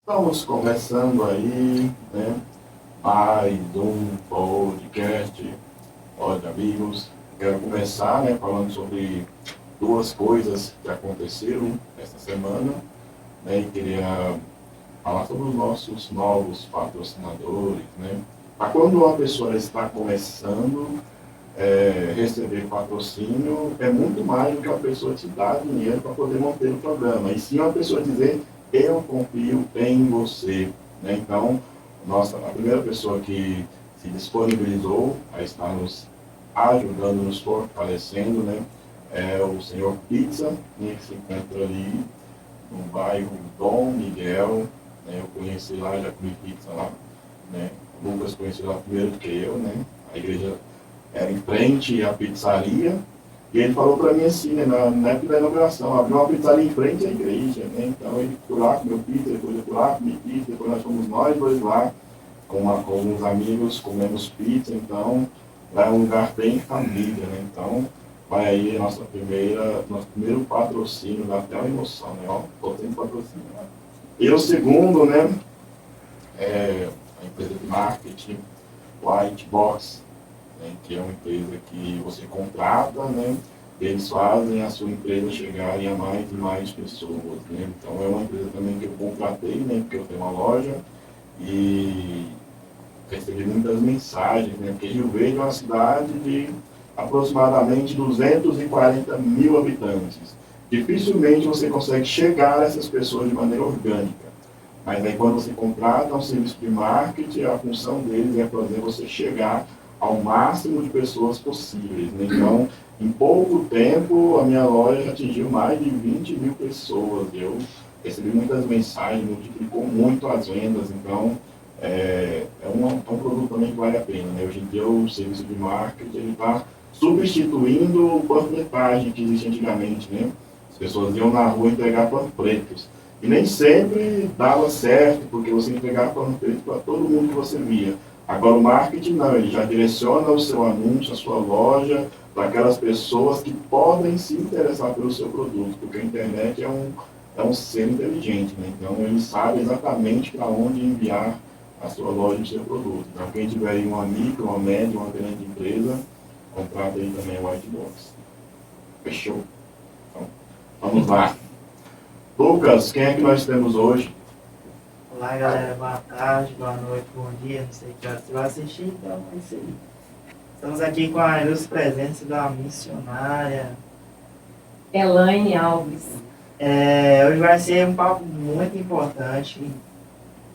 Estamos começando aí, né? Mais um podcast. Olha, amigos, quero começar, né, falando sobre duas coisas que aconteceram essa semana, né? E queria falar sobre os nossos novos patrocinadores, né? Para quando uma pessoa está começando receber patrocínio, é muito mais do que a pessoa te dar dinheiro para poder manter o programa. E sim a pessoa dizer, eu confio em você. Né? Então, a primeira pessoa que se disponibilizou a estar nos ajudando, nos fortalecendo, né? É o senhor Pizza, né, que se encontra ali no bairro Dom Miguel. Né? Eu conheci lá, já comi pizza lá. Né? O Lucas conheceu lá primeiro do que eu, né? A igreja era em frente à pizzaria, e ele falou para mim assim, né, na época da inauguração, abriu uma pizzaria em frente à igreja, né? Então ele foi lá, comeu pizza, depois eu fui lá, comi pizza, depois nós fomos nós dois lá, com alguns amigos, comemos pizza, então lá é um lugar bem família, né? Então vai aí nosso primeiro patrocínio, dá até uma emoção, né? Ó, tô tendo patrocínio, né? E o segundo, né, é a empresa de marketing, White Box, né, que é uma empresa que você contrata, né, eles fazem a sua empresa chegarem a mais e mais pessoas. Né? Então é uma empresa também que eu contratei, né, porque eu tenho uma loja e recebi muitas mensagens, né, porque Rio Verde é uma cidade de aproximadamente 240 mil habitantes. Dificilmente você consegue chegar a essas pessoas de maneira orgânica. Mas aí quando você contrata um serviço de marketing, a função deles é fazer você chegar ao máximo de pessoas possíveis. Né? Então, em pouco tempo, a minha loja atingiu mais de 20 mil pessoas. Eu recebi muitas mensagens, multiplicou muito as vendas. Então, é um produto também que vale a pena. Né? Hoje em dia, o serviço de marketing está substituindo o panfletagem que existia antigamente. Né? As pessoas iam na rua entregar panfletos. E nem sempre dava certo, porque você entregava panfleto para todo mundo que você via. Agora o marketing não, ele já direciona o seu anúncio, a sua loja, para aquelas pessoas que podem se interessar pelo seu produto, porque a internet é um ser inteligente, né? Então ele sabe exatamente para onde enviar a sua loja e o seu produto. Então quem tiver aí uma micro, uma média, uma grande empresa, contrata aí também o White Box. Fechou? Então, vamos lá. Lucas, quem é que nós temos hoje? Olá galera, boa tarde, boa noite, bom dia, não sei que hora você vai assistir, então é isso aí. Estamos aqui com a ilustre presença da missionária Elaine Alves. Hoje vai ser um papo muito importante,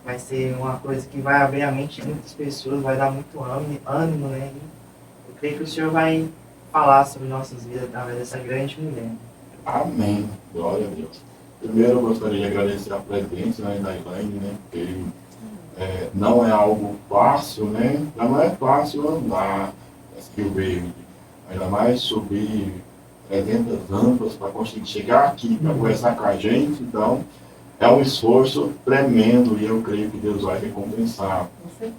vai ser uma coisa que vai abrir a mente de muitas pessoas, vai dar muito ânimo, né? Eu creio que o senhor vai falar sobre nossas vidas através dessa grande mulher. Amém. Glória a Deus. Primeiro, eu gostaria de agradecer a presença, né, da Elaine, né, porque não é algo fácil, né? Já não é fácil andar nesse Rio Verde, ainda mais subir 300 rampas para conseguir chegar aqui, para conversar com a gente. Então, é um esforço tremendo e eu creio que Deus vai recompensar.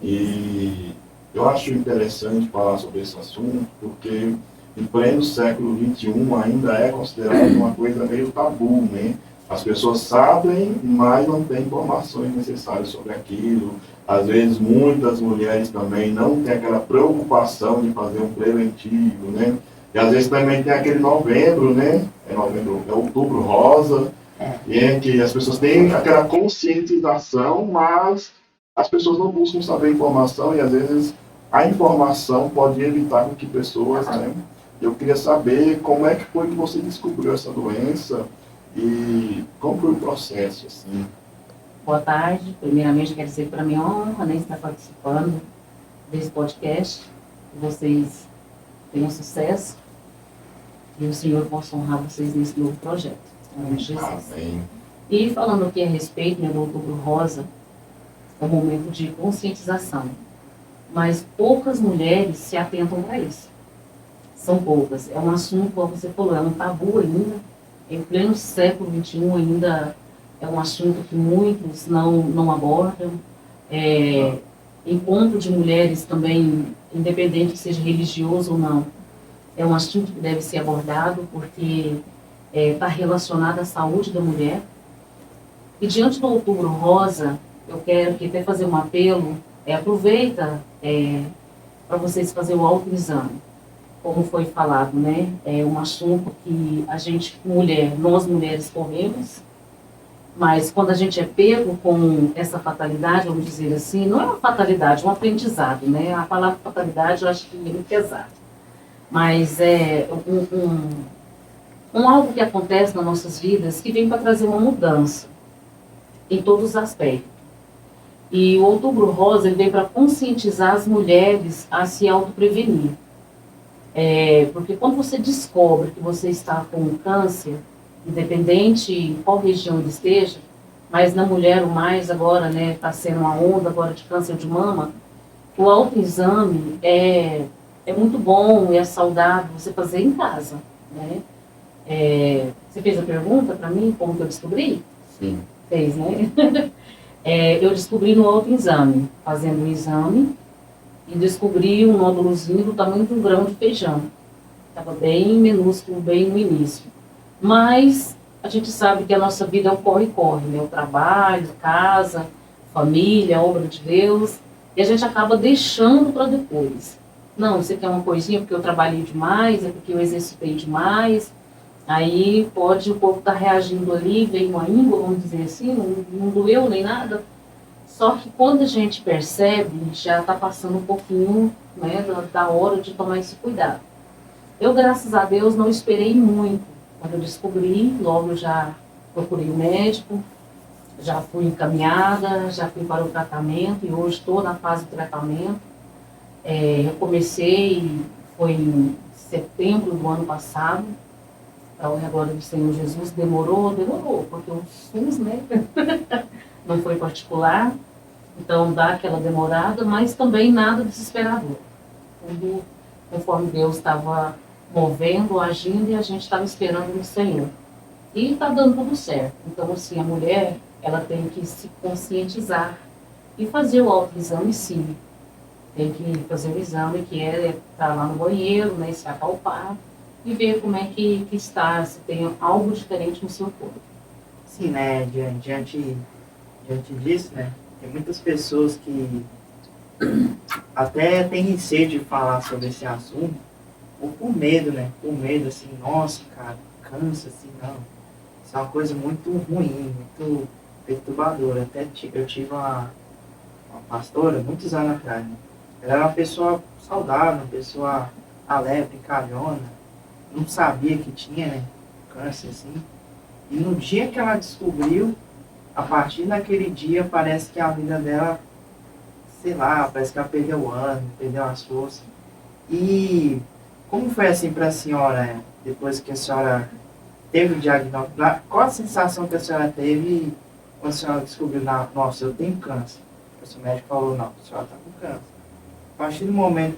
E eu acho interessante falar sobre esse assunto, porque em pleno século XXI ainda é considerado uma coisa meio tabu, né? As pessoas sabem, mas não têm informações necessárias sobre aquilo. Às vezes, muitas mulheres também não têm aquela preocupação de fazer um preventivo, né? E às vezes também tem aquele novembro, né? É outubro rosa, e é que as pessoas têm aquela conscientização, mas as pessoas não buscam saber informação e às vezes a informação pode evitar com que pessoas, né? Eu queria saber como é que foi que você descobriu essa doença e como foi o processo, assim. Boa tarde. Primeiramente, quero dizer que para mim é uma honra, né, estar participando desse podcast. Que vocês tenham sucesso e o Senhor possa honrar vocês nesse novo projeto. Em nome de Jesus. Amém. E falando aqui a respeito, né, do Outubro Rosa, é um momento de conscientização. Mas poucas mulheres se atentam para isso. São poucas. É um assunto, como você falou, é um tabu ainda. Em pleno século XXI ainda é um assunto que muitos não abordam. Encontro de mulheres também, independente que seja religioso ou não, é um assunto que deve ser abordado porque está relacionado à saúde da mulher. E diante do Outubro Rosa, eu quero que até fazer um apelo, aproveita para vocês fazerem o autoexame. Como foi falado, né? É um assunto que a gente, nós mulheres corremos, mas quando a gente é pego com essa fatalidade, vamos dizer assim, não é uma fatalidade, é um aprendizado, né? A palavra fatalidade eu acho que é muito pesada. Mas é um algo que acontece nas nossas vidas que vem para trazer uma mudança em todos os aspectos. E o Outubro Rosa ele vem para conscientizar as mulheres a se autoprevenir. Porque quando você descobre que você está com câncer, independente em qual região ele esteja, mas na mulher o mais agora, né, está sendo uma onda agora de câncer de mama, o autoexame é muito bom e é saudável você fazer em casa, né? Você fez a pergunta para mim, como que eu descobri? Sim. Fez, né? Eu descobri no autoexame, fazendo o exame, e descobri um nódulozinho do tamanho de um grão de feijão. Estava bem minúsculo, bem no início. Mas a gente sabe que a nossa vida é um corre-corre, né? O trabalho, casa, família, obra de Deus, e a gente acaba deixando para depois. Não, isso aqui é uma coisinha porque eu trabalhei demais, é porque eu exercitei demais. Aí pode o corpo estar reagindo ali, vem uma íngua, vamos dizer assim, não doeu nem nada. Só que quando a gente percebe, já está passando um pouquinho, né, da hora de tomar esse cuidado. Eu, graças a Deus, não esperei muito. Quando eu descobri, logo eu já procurei o médico, já fui encaminhada, já fui para o tratamento e hoje estou na fase do tratamento. Eu comecei, foi em setembro do ano passado, para a honra e glória do Senhor Jesus. Demorou, porque o SUS, né, não foi particular, então dá aquela demorada, mas também nada desesperador. Tudo conforme Deus estava movendo, agindo, e a gente estava esperando no Senhor. E está dando tudo certo. Então, assim, a mulher, ela tem que se conscientizar e fazer o autoexame, sim. Tem que fazer o exame, que é estar lá no banheiro, né, se apalpar e ver como é que está, se tem algo diferente no seu corpo. Sim, né, diante disso, né, tem muitas pessoas que até têm receio de falar sobre esse assunto, ou por medo, né, assim, nossa, cara, câncer, assim, não. Isso é uma coisa muito ruim, muito perturbadora. Até eu tive uma pastora, muitos anos atrás, né? Ela era uma pessoa saudável, uma pessoa alegre, brincalhona, não sabia que tinha, né, câncer, assim. E no dia que ela descobriu, a partir daquele dia, parece que a vida dela, sei lá, parece que ela perdeu o ânimo, perdeu as forças. E como foi assim para a senhora, depois que a senhora teve o diagnóstico? Qual a sensação que a senhora teve quando a senhora descobriu, nossa, eu tenho câncer? O seu médico falou, não, a senhora está com câncer. A partir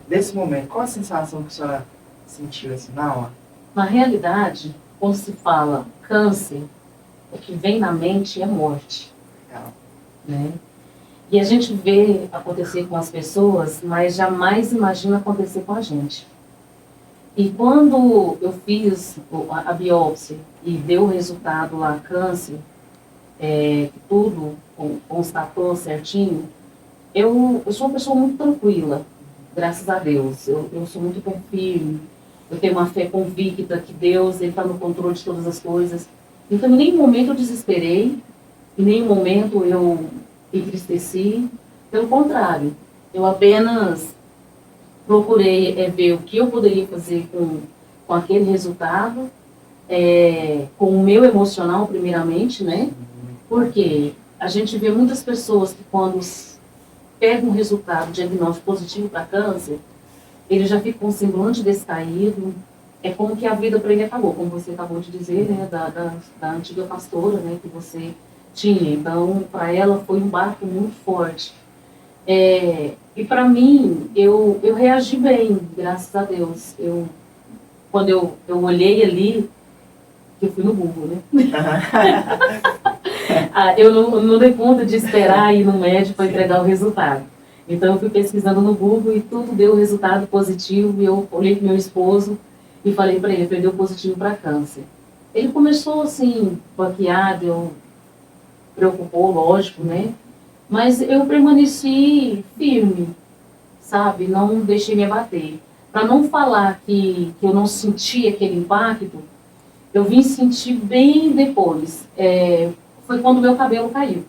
desse momento, qual a sensação que a senhora sentiu assim na hora? Na realidade, quando se fala câncer, o que vem na mente é morte. Né? E a gente vê acontecer com as pessoas, mas jamais imagina acontecer com a gente. E quando eu fiz a biópsia e deu o resultado lá, câncer, tudo constatou certinho, eu sou uma pessoa muito tranquila, graças a Deus. Eu sou muito pé firme, eu tenho uma fé convicta que Deus está no controle de todas as coisas. Então, em nenhum momento eu desesperei, em nenhum momento eu entristeci. Pelo contrário, eu apenas procurei ver o que eu poderia fazer com aquele resultado, com o meu emocional, primeiramente, né? Porque a gente vê muitas pessoas que quando pegam um resultado, diagnóstico positivo para câncer, ele já fica com o semblante descaído, é como que a vida para ele acabou, como você acabou de dizer, né, da antiga pastora, né, que você tinha. Então, para ela foi um baque muito forte. E para mim, eu reagi bem, graças a Deus. Quando eu olhei ali, que eu fui no Google, né? Eu não dei conta de esperar ir no médico para entregar o resultado. Então, eu fui pesquisando no Google e tudo deu resultado positivo. E eu olhei para meu esposo e falei para ele, deu positivo para câncer. Ele começou assim, baqueado, preocupou, lógico, né? Mas eu permaneci firme, sabe? Não deixei me abater. Para não falar que eu não senti aquele impacto, eu vim sentir bem depois. Foi quando meu cabelo caiu.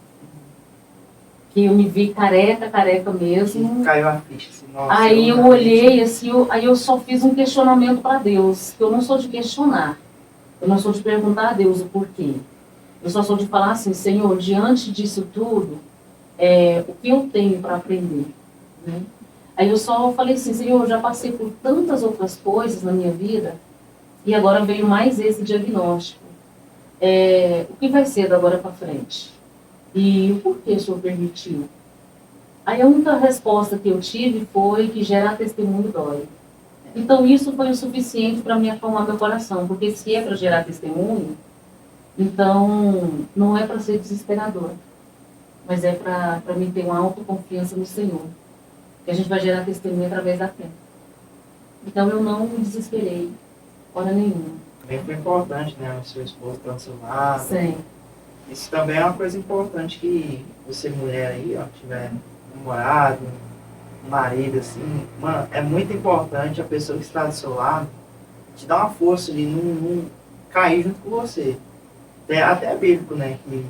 Que eu me vi careca mesmo. Caiu a ficha, assim, nossa. Aí eu olhei, assim, aí eu só fiz um questionamento para Deus. Eu não sou de questionar. Eu não sou de perguntar a Deus o porquê. Eu só sou de falar assim, Senhor, diante disso tudo, o que eu tenho para aprender? Né? Aí eu só falei assim, Senhor, eu já passei por tantas outras coisas na minha vida, e agora veio mais esse diagnóstico. O que vai ser da agora para frente? E o porquê o Senhor permitiu? Aí a única resposta que eu tive foi que gerar testemunho dói. Então isso foi o suficiente para me acalmar meu coração, porque se é para gerar testemunho, então não é para ser desesperador, mas é para mim ter uma autoconfiança no Senhor. Que a gente vai gerar testemunho através da fé. Então eu não me desesperei, hora nenhuma. Também foi importante, né? O seu esposo estar ao seu lado. Sim. Isso também é uma coisa importante que você, mulher aí, ó, tiver namorado, marido, assim, mano, é muito importante a pessoa que está do seu lado te dar uma força ali, não cair junto com você. Até é bíblico, né? Que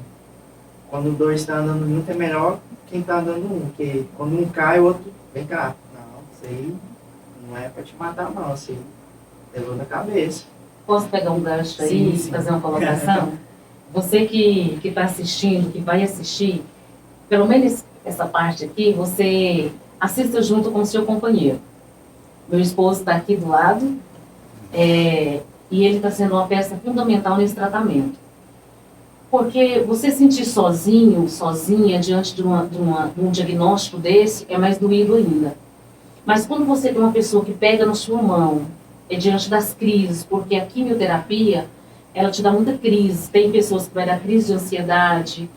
quando dois estão andando junto é melhor quem está andando um, porque quando um cai, o outro vem cá. Não, isso aí não é para te matar, não, assim, levou na cabeça. Posso pegar um gancho aí e fazer uma colocação? Você que está assistindo, que vai assistir, pelo menos essa parte aqui, você assista junto com o seu companheiro. Meu esposo está aqui do lado, e ele está sendo uma peça fundamental nesse tratamento. Porque você sentir sozinho, sozinha, diante de um diagnóstico desse, é mais doído ainda. Mas quando você tem uma pessoa que pega na sua mão, diante das crises, porque a quimioterapia, ela te dá muita crise. Tem pessoas que vai dar crise de ansiedade,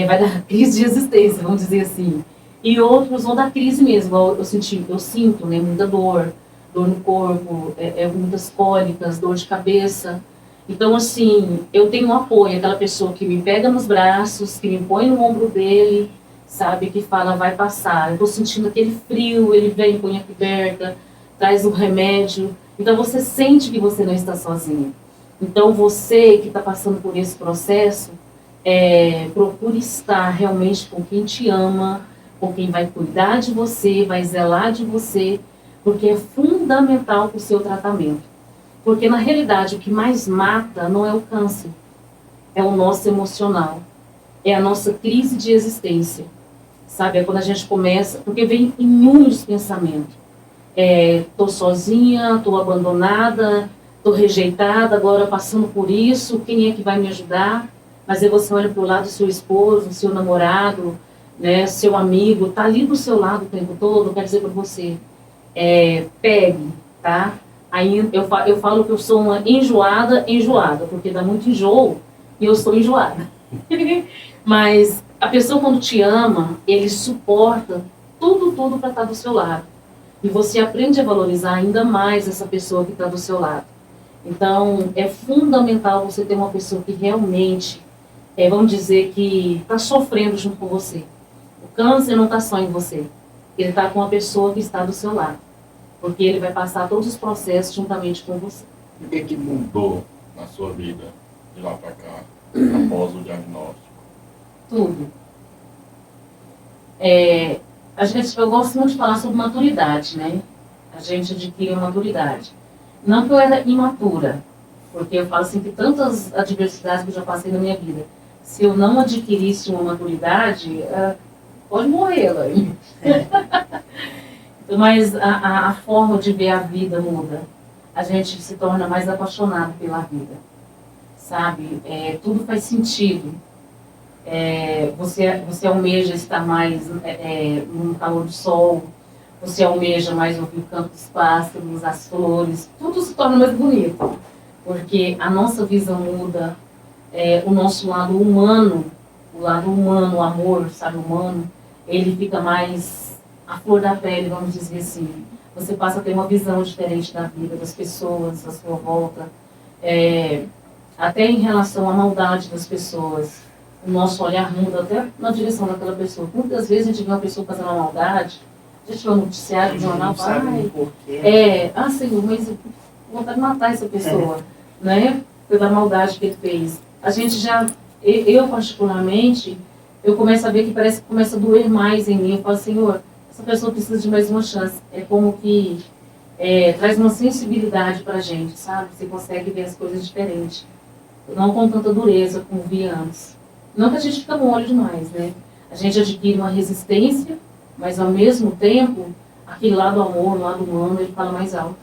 vai dar crise de existência, vamos dizer assim. E outros vão dar crise mesmo. Eu sinto, né, muita dor no corpo, muitas cólicas, dor de cabeça. Então, assim, eu tenho um apoio, aquela pessoa que me pega nos braços, que me põe no ombro dele, sabe, que fala, vai passar. Eu estou sentindo aquele frio, ele vem, põe a coberta, traz o remédio. Então, você sente que você não está sozinho. Então, você que está passando por esse processo, procure estar realmente com quem te ama, com quem vai cuidar de você, vai zelar de você, porque é fundamental para o seu tratamento. Porque, na realidade, o que mais mata não é o câncer, é o nosso emocional, é a nossa crise de existência, sabe? É quando a gente começa, porque vem inúmeros pensamentos. Estou sozinha, estou abandonada, estou rejeitada, agora passando por isso, quem é que vai me ajudar? Mas aí você olha para o lado do seu esposo, do seu namorado, né, seu amigo, está ali do seu lado o tempo todo, quer dizer para você, pegue, tá? Aí eu falo que eu sou uma enjoada, porque dá muito enjoo e eu sou enjoada. Mas a pessoa quando te ama, ele suporta tudo para estar do seu lado. E você aprende a valorizar ainda mais essa pessoa que está do seu lado. Então, é fundamental você ter uma pessoa que realmente, vamos dizer, que está sofrendo junto com você. O câncer não está só em você. Ele está com a pessoa que está do seu lado. Porque ele vai passar todos os processos juntamente com você. E o que mudou na sua vida de lá para cá, após o diagnóstico? Tudo. Eu gosto muito de falar sobre maturidade, né? A gente adquire uma maturidade. Não que eu era imatura, porque eu falo assim que tantas adversidades que eu já passei na minha vida, se eu não adquirisse uma maturidade, pode morrer lá. Mas a forma de ver a vida muda. A gente se torna mais apaixonado pela vida, sabe? Tudo faz sentido. Você almeja estar mais no calor do sol, você almeja mais ouvir o canto dos pássaros, as flores, tudo se torna mais bonito, porque a nossa visão muda, o nosso lado humano, o amor, sabe, humano, ele fica mais a flor da pele, vamos dizer assim. Você passa a ter uma visão diferente da vida, das pessoas à sua volta, até em relação à maldade das pessoas. o nosso olhar muda até na direção daquela pessoa. Muitas vezes a gente vê uma pessoa fazendo uma maldade, a gente vê um noticiário, um jornal, não fala, sabe ai, o porquê. Senhor, mas eu vou vontade de matar essa pessoa, né? Pela maldade que ele fez. A gente já, eu particularmente, eu começo a ver que parece que começa a doer mais em mim. Eu falo, Senhor, essa pessoa precisa de mais uma chance. É como que traz uma sensibilidade pra gente, sabe? Você consegue ver as coisas diferentes. Não com tanta dureza como via antes. Não que a gente fica mole demais, né? A gente adquire uma resistência, mas ao mesmo tempo, aquele lado amor, o lado humano, ele fala mais alto.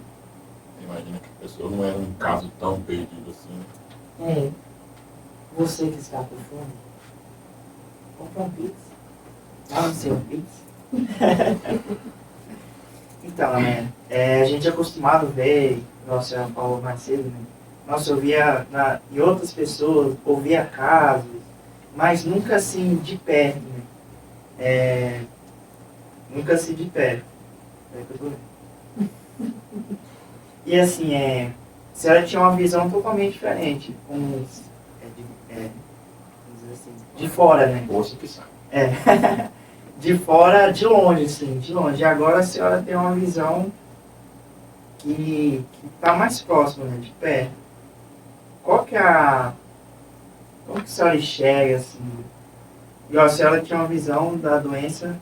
Imagina que a pessoa não era um caso tão perdido assim. É. Você que está com fome, compra um pix. Dá no seu pix. Então, né? A gente é acostumado a ver, nossa, a Paula mais cedo, né? Nossa, eu via em outras pessoas, ouvia casos, mas nunca assim de perto, né? Nunca assim de perto. É que eu tô vendo. E assim, se ela tinha uma visão totalmente diferente, vamos dizer assim, de fora, né? Poxa que sabe. De fora, de longe, assim, de longe. E agora a senhora tem uma visão que está mais próxima, né? De perto. Como que a senhora enxerga, assim? E ó, a senhora tinha uma visão da doença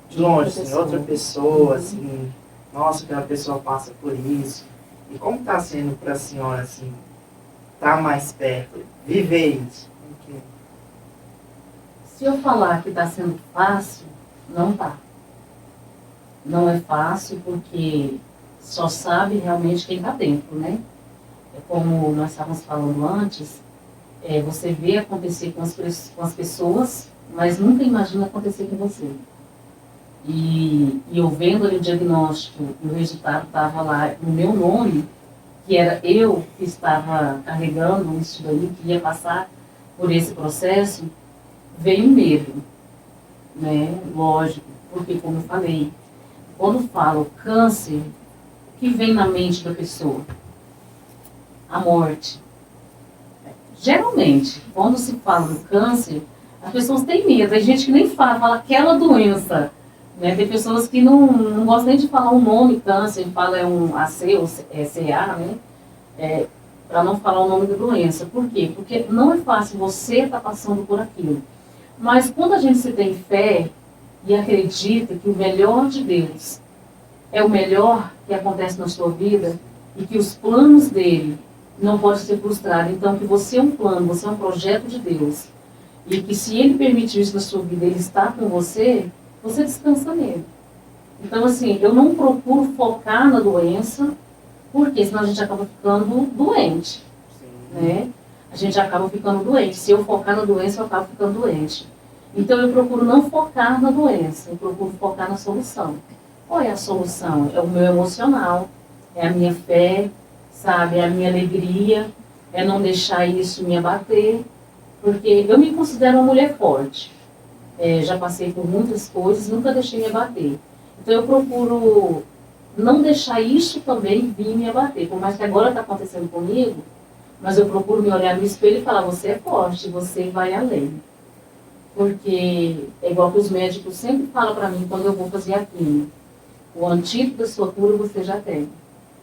de longe, assim, outra pessoa, assim, nossa, aquela pessoa passa por isso. E como está sendo para a senhora, assim, estar mais perto, viver isso? Se eu falar que está sendo fácil, não tá. Não é fácil porque só sabe realmente quem está dentro, né? É como nós estávamos falando antes, você vê acontecer com as pessoas, mas nunca imagina acontecer com você. E eu vendo ali o diagnóstico, e o resultado estava lá no meu nome, que era eu que estava carregando isso daí, que ia passar por esse processo, veio um medo, né? Lógico, porque como eu falei, quando falo câncer, o que vem na mente da pessoa? A morte. Geralmente, quando se fala do câncer, as pessoas têm medo. Tem gente que nem fala aquela doença. Né? Tem pessoas que não gostam nem de falar o nome câncer, fala um AC ou CA, né? Para não falar o nome da doença. Por quê? Porque não é fácil você estar passando por aquilo. Mas quando a gente se tem fé e acredita que o melhor de Deus é o melhor que acontece na sua vida e que os planos dele não podem ser frustrados, então que você é um plano, você é um projeto de Deus e que se ele permitir isso na sua vida, ele está com você, você descansa nele. Então assim, eu não procuro focar na doença, porque senão a gente acaba ficando doente, né? A gente acaba ficando doente. Se eu focar na doença, eu acabo ficando doente. Então eu procuro não focar na doença, eu procuro focar na solução. Qual é a solução? É o meu emocional, é a minha fé, sabe? É a minha alegria, é não deixar isso me abater, porque eu me considero uma mulher forte. Já passei por muitas coisas, nunca deixei me abater. Então eu procuro não deixar isso também vir me abater, por mais que agora está acontecendo comigo, mas eu procuro me olhar no espelho e falar, você é forte, você vai além. Porque é igual que os médicos sempre falam para mim quando eu vou fazer a quimio. O antídoto da sua cura você já tem.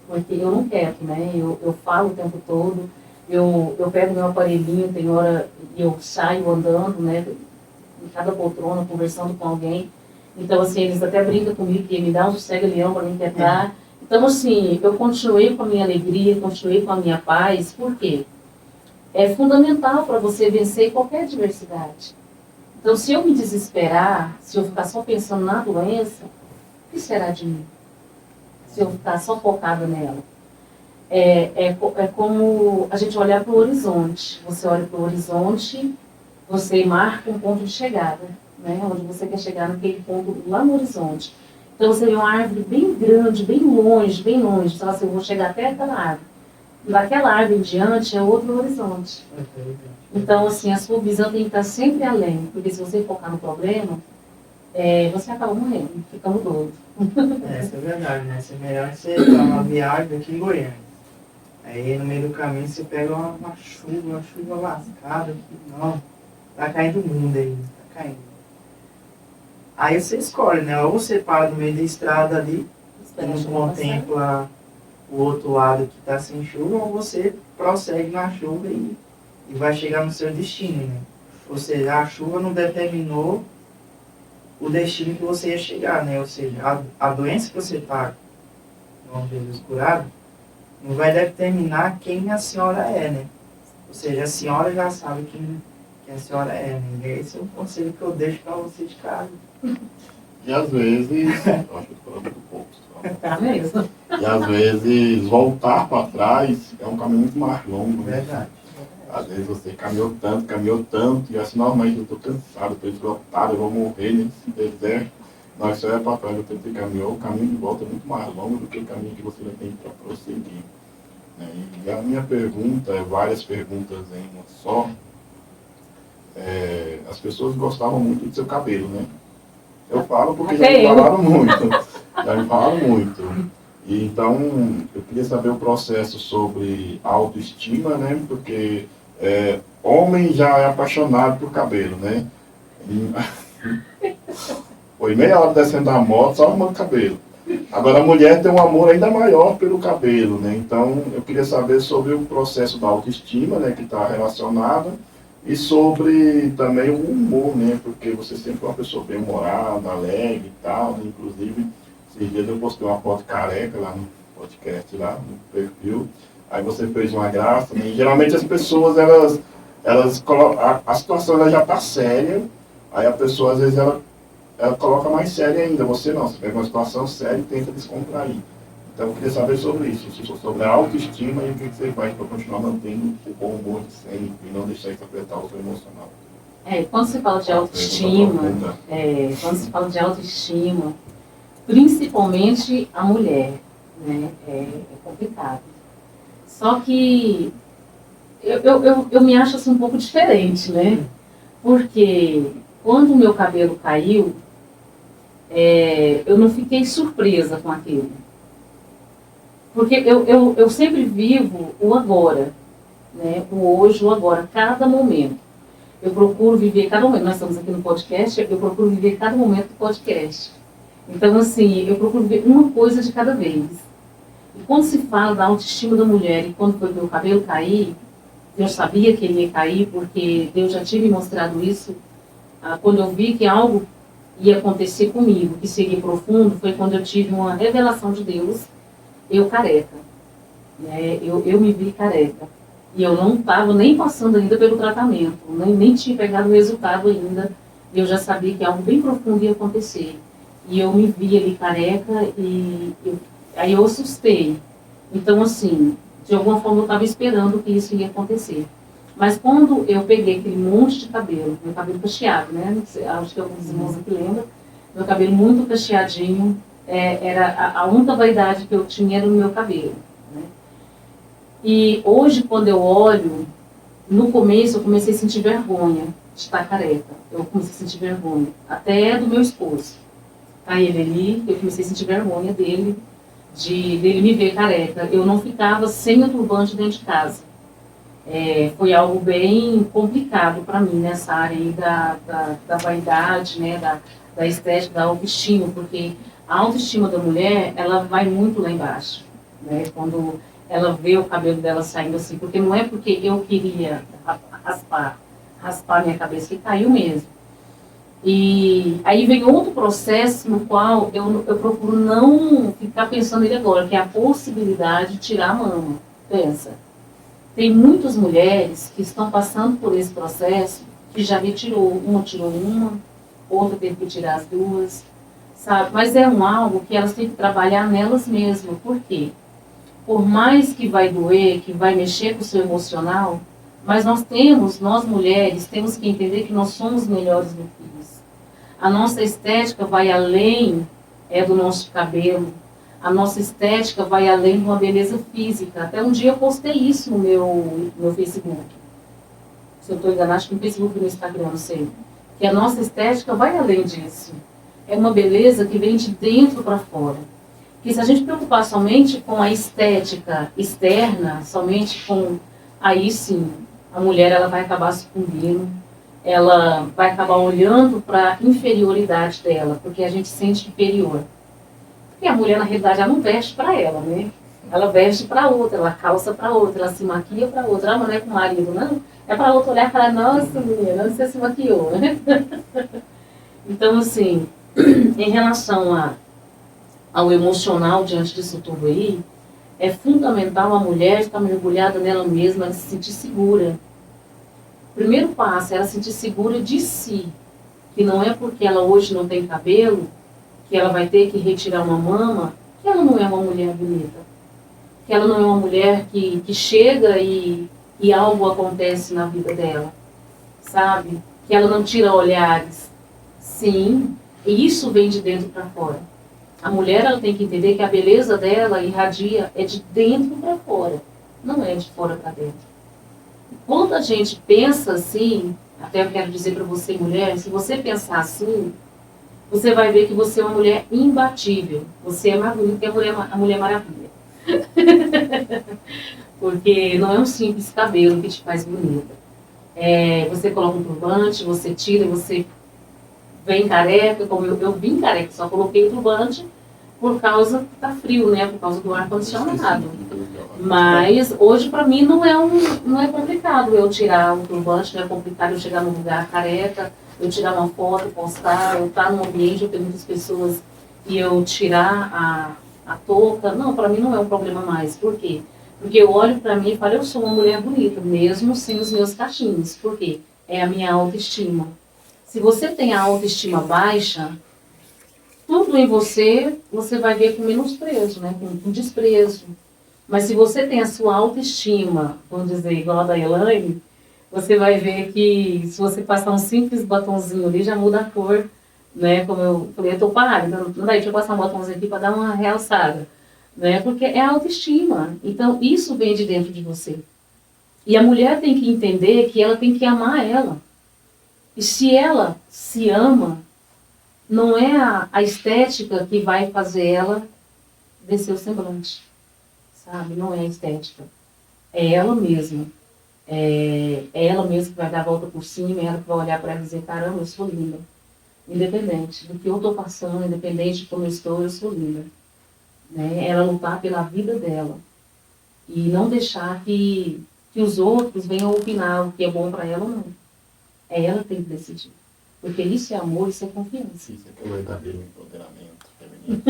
Porque eu não quero, né? Eu falo o tempo todo, eu pego meu aparelhinho, tem hora eu saio andando, né? Em cada poltrona, conversando com alguém. Então, assim, eles até brincam comigo, que me dá um sossega-leão para me inquietar. Então, assim, eu continuei com a minha alegria, continuei com a minha paz. Por quê? É fundamental para você vencer qualquer adversidade. Então, se eu me desesperar, se eu ficar só pensando na doença, o que será de mim? Se eu ficar só focada nela. É como a gente olhar para o horizonte. Você olha para o horizonte, você marca um ponto de chegada, né? Onde você quer chegar naquele ponto lá no horizonte. Então você vê uma árvore bem grande, bem longe, bem longe. Então assim, eu vou chegar até aquela árvore. Daquela árvore em diante é outro horizonte. Então assim, a sua visão tem que estar sempre além. Porque se você focar no problema, você acaba morrendo, ficando doido. Isso é verdade, né? É melhor você dar uma viagem aqui em Goiânia. Aí no meio do caminho você pega uma chuva lascada. Não. Tá caindo o mundo aí, tá caindo. Aí você escolhe, né? Ou você para no meio da estrada ali, e não contempla o outro lado que tá sem chuva, ou você prossegue na chuva e vai chegar no seu destino, né? Ou seja, a chuva não determinou o destino que você ia chegar, né? Ou seja, a doença que você tá, vamos dizer, curado, não vai determinar quem a senhora é, né? Ou seja, a senhora já sabe quem a senhora é, né? Esse é um conselho que eu deixo para você de casa. E às vezes, eu acho que eu tô falando muito pouco. Tá mesmo. E às vezes voltar para trás é um caminho muito mais longo, né? Verdade. Às vezes você caminhou tanto, e assim, normalmente eu estou cansado, estou esgotado, eu vou morrer nesse deserto. Nós só é para trás, você caminhou, o caminho de volta é muito mais longo do que o caminho que você tem para prosseguir. Né? E a minha pergunta, várias perguntas em uma só, as pessoas gostavam muito do seu cabelo, né? Eu falo porque já me falaram muito. Já me falaram muito. E então, eu queria saber o processo sobre autoestima, né? Porque homem já é apaixonado por cabelo, né? Foi meia hora descendo da moto, só arrumando cabelo. Agora a mulher tem um amor ainda maior pelo cabelo, né? Então, eu queria saber sobre o processo da autoestima, né? Que está relacionado. E sobre também o humor, né? Porque você sempre é uma pessoa bem humorada, alegre e tal, né? Inclusive, esses dias eu postei uma foto careca lá no podcast, lá no perfil. Aí você fez uma graça, né? E geralmente as pessoas, elas colocam, a situação ela já está séria, aí a pessoa às vezes ela coloca mais séria ainda. Você não, você pega uma situação séria e tenta descontrair. Então eu queria saber sobre isso, sobre a autoestima e o que você faz para continuar mantendo o bom humor de sempre e não deixar isso afetar o seu emocional. Quando você fala de autoestima, principalmente a mulher, né, é complicado. Só que eu me acho assim um pouco diferente, né? Porque quando o meu cabelo caiu, eu não fiquei surpresa com aquilo. Porque eu sempre vivo o agora, né? O hoje, o agora, cada momento. Eu procuro viver cada momento. Nós estamos aqui no podcast, eu procuro viver cada momento do podcast. Então, assim, eu procuro viver uma coisa de cada vez. E quando se fala da autoestima da mulher, e quando foi meu cabelo cair, eu sabia que ele ia cair, porque Deus já tinha me mostrado isso. Quando eu vi que algo ia acontecer comigo, que seria profundo, foi quando eu tive uma revelação de Deus, eu careca. Né? Eu me vi careca. E eu não estava nem passando ainda pelo tratamento, nem tinha pegado o resultado ainda. Eu já sabia que algo bem profundo ia acontecer. E eu me vi ali careca aí eu assustei. Então, assim, de alguma forma eu estava esperando que isso ia acontecer. Mas quando eu peguei aquele monte de cabelo, meu cabelo cacheado, né? Acho que alguns irmãos aqui lembram, meu cabelo muito cacheadinho, era a única vaidade que eu tinha era no meu cabelo. Né? E hoje, quando eu olho, no começo eu comecei a sentir vergonha de estar careca. Eu comecei a sentir vergonha, até do meu esposo. Tá ele ali, eu comecei a sentir vergonha dele me ver careca. Eu não ficava sem o turbante dentro de casa. Foi algo bem complicado para mim nessa área aí da vaidade, né, da estética, da autoestima, porque a autoestima da mulher, ela vai muito lá embaixo, né, quando ela vê o cabelo dela saindo assim, porque não é porque eu queria raspar minha cabeça, que caiu mesmo. E aí vem outro processo no qual eu procuro não ficar pensando nele agora, que é a possibilidade de tirar a mama. Pensa. Tem muitas mulheres que estão passando por esse processo que já retirou. Uma tirou uma, outra teve que tirar as duas, sabe? Mas é algo que elas têm que trabalhar nelas mesmas. Por quê? Por mais que vai doer, que vai mexer com o seu emocional, mas nós mulheres, temos que entender que nós somos melhores do que isso. A nossa estética vai além do nosso cabelo. A nossa estética vai além de uma beleza física. Até um dia eu postei isso no meu Facebook. Se eu estou enganada, acho que no Facebook e no Instagram, não sei. Que a nossa estética vai além disso. É uma beleza que vem de dentro para fora. Que se a gente preocupar somente com a estética externa, somente com... Aí sim, a mulher ela vai acabar sucumbindo. ela vai acabar olhando para a inferioridade dela, porque a gente se sente inferior. Porque a mulher, na realidade, ela não veste para ela, né? Ela veste para outra, ela calça para outra, ela se maquia para outra. Ah, mas não é com o marido, não. É para outra olhar e falar, nossa, menina, você se maquiou, né? Então, assim, em relação ao emocional diante disso tudo aí, é fundamental a mulher estar mergulhada nela mesma, ela se sentir segura. O primeiro passo é ela se sentir segura de si, que não é porque ela hoje não tem cabelo, que ela vai ter que retirar uma mama, que ela não é uma mulher bonita. Que ela não é uma mulher que chega e algo acontece na vida dela, sabe? Que ela não tira olhares. Sim, e isso vem de dentro para fora. A mulher, ela tem que entender que a beleza dela irradia é de dentro para fora, não é de fora para dentro. Quando a gente pensa assim, até eu quero dizer para você, mulher, se você pensar assim, você vai ver que você é uma mulher imbatível. Você é mais bonita que a Mulher Maravilha. Porque não é um simples cabelo que te faz bonita. Você coloca um turbante, você tira, você vem careca, como eu vim careca, só coloquei o turbante por causa que tá frio, né? Por causa do ar-condicionado. Mas hoje para mim não é complicado eu tirar o turbante, não é complicado eu chegar num lugar careca, eu tirar uma foto, postar, eu estar num ambiente, eu tenho muitas pessoas e eu tirar a touca. Não, para mim não é um problema mais. Por quê? Porque eu olho para mim e falo, eu sou uma mulher bonita, mesmo sem os meus cachinhos. Por quê? É a minha autoestima. Se você tem a autoestima baixa, tudo em você vai ver com menosprezo, né? Com desprezo. Mas se você tem a sua autoestima, vamos dizer, igual a da Elaine, você vai ver que se você passar um simples batonzinho ali, já muda a cor, né? Como eu falei, eu tô parada, então, não dá, deixa eu passar um batonzinho aqui para dar uma realçada, né? Porque é a autoestima. Então, isso vem de dentro de você. E a mulher tem que entender que ela tem que amar ela. E se ela se ama, não é a estética que vai fazer ela descer o semblante, sabe? Não é a estética. É ela mesma. É ela mesma que vai dar a volta por cima, é ela que vai olhar para ela e dizer, caramba, eu sou linda. Independente do que eu estou passando, independente de como eu estou, eu sou linda. Né? Ela lutar pela vida dela. E não deixar que os outros venham opinar o que é bom para ela ou não. Ela tem que decidir. Porque isso é amor, isso é confiança. Isso é o verdadeiro empoderamento feminino.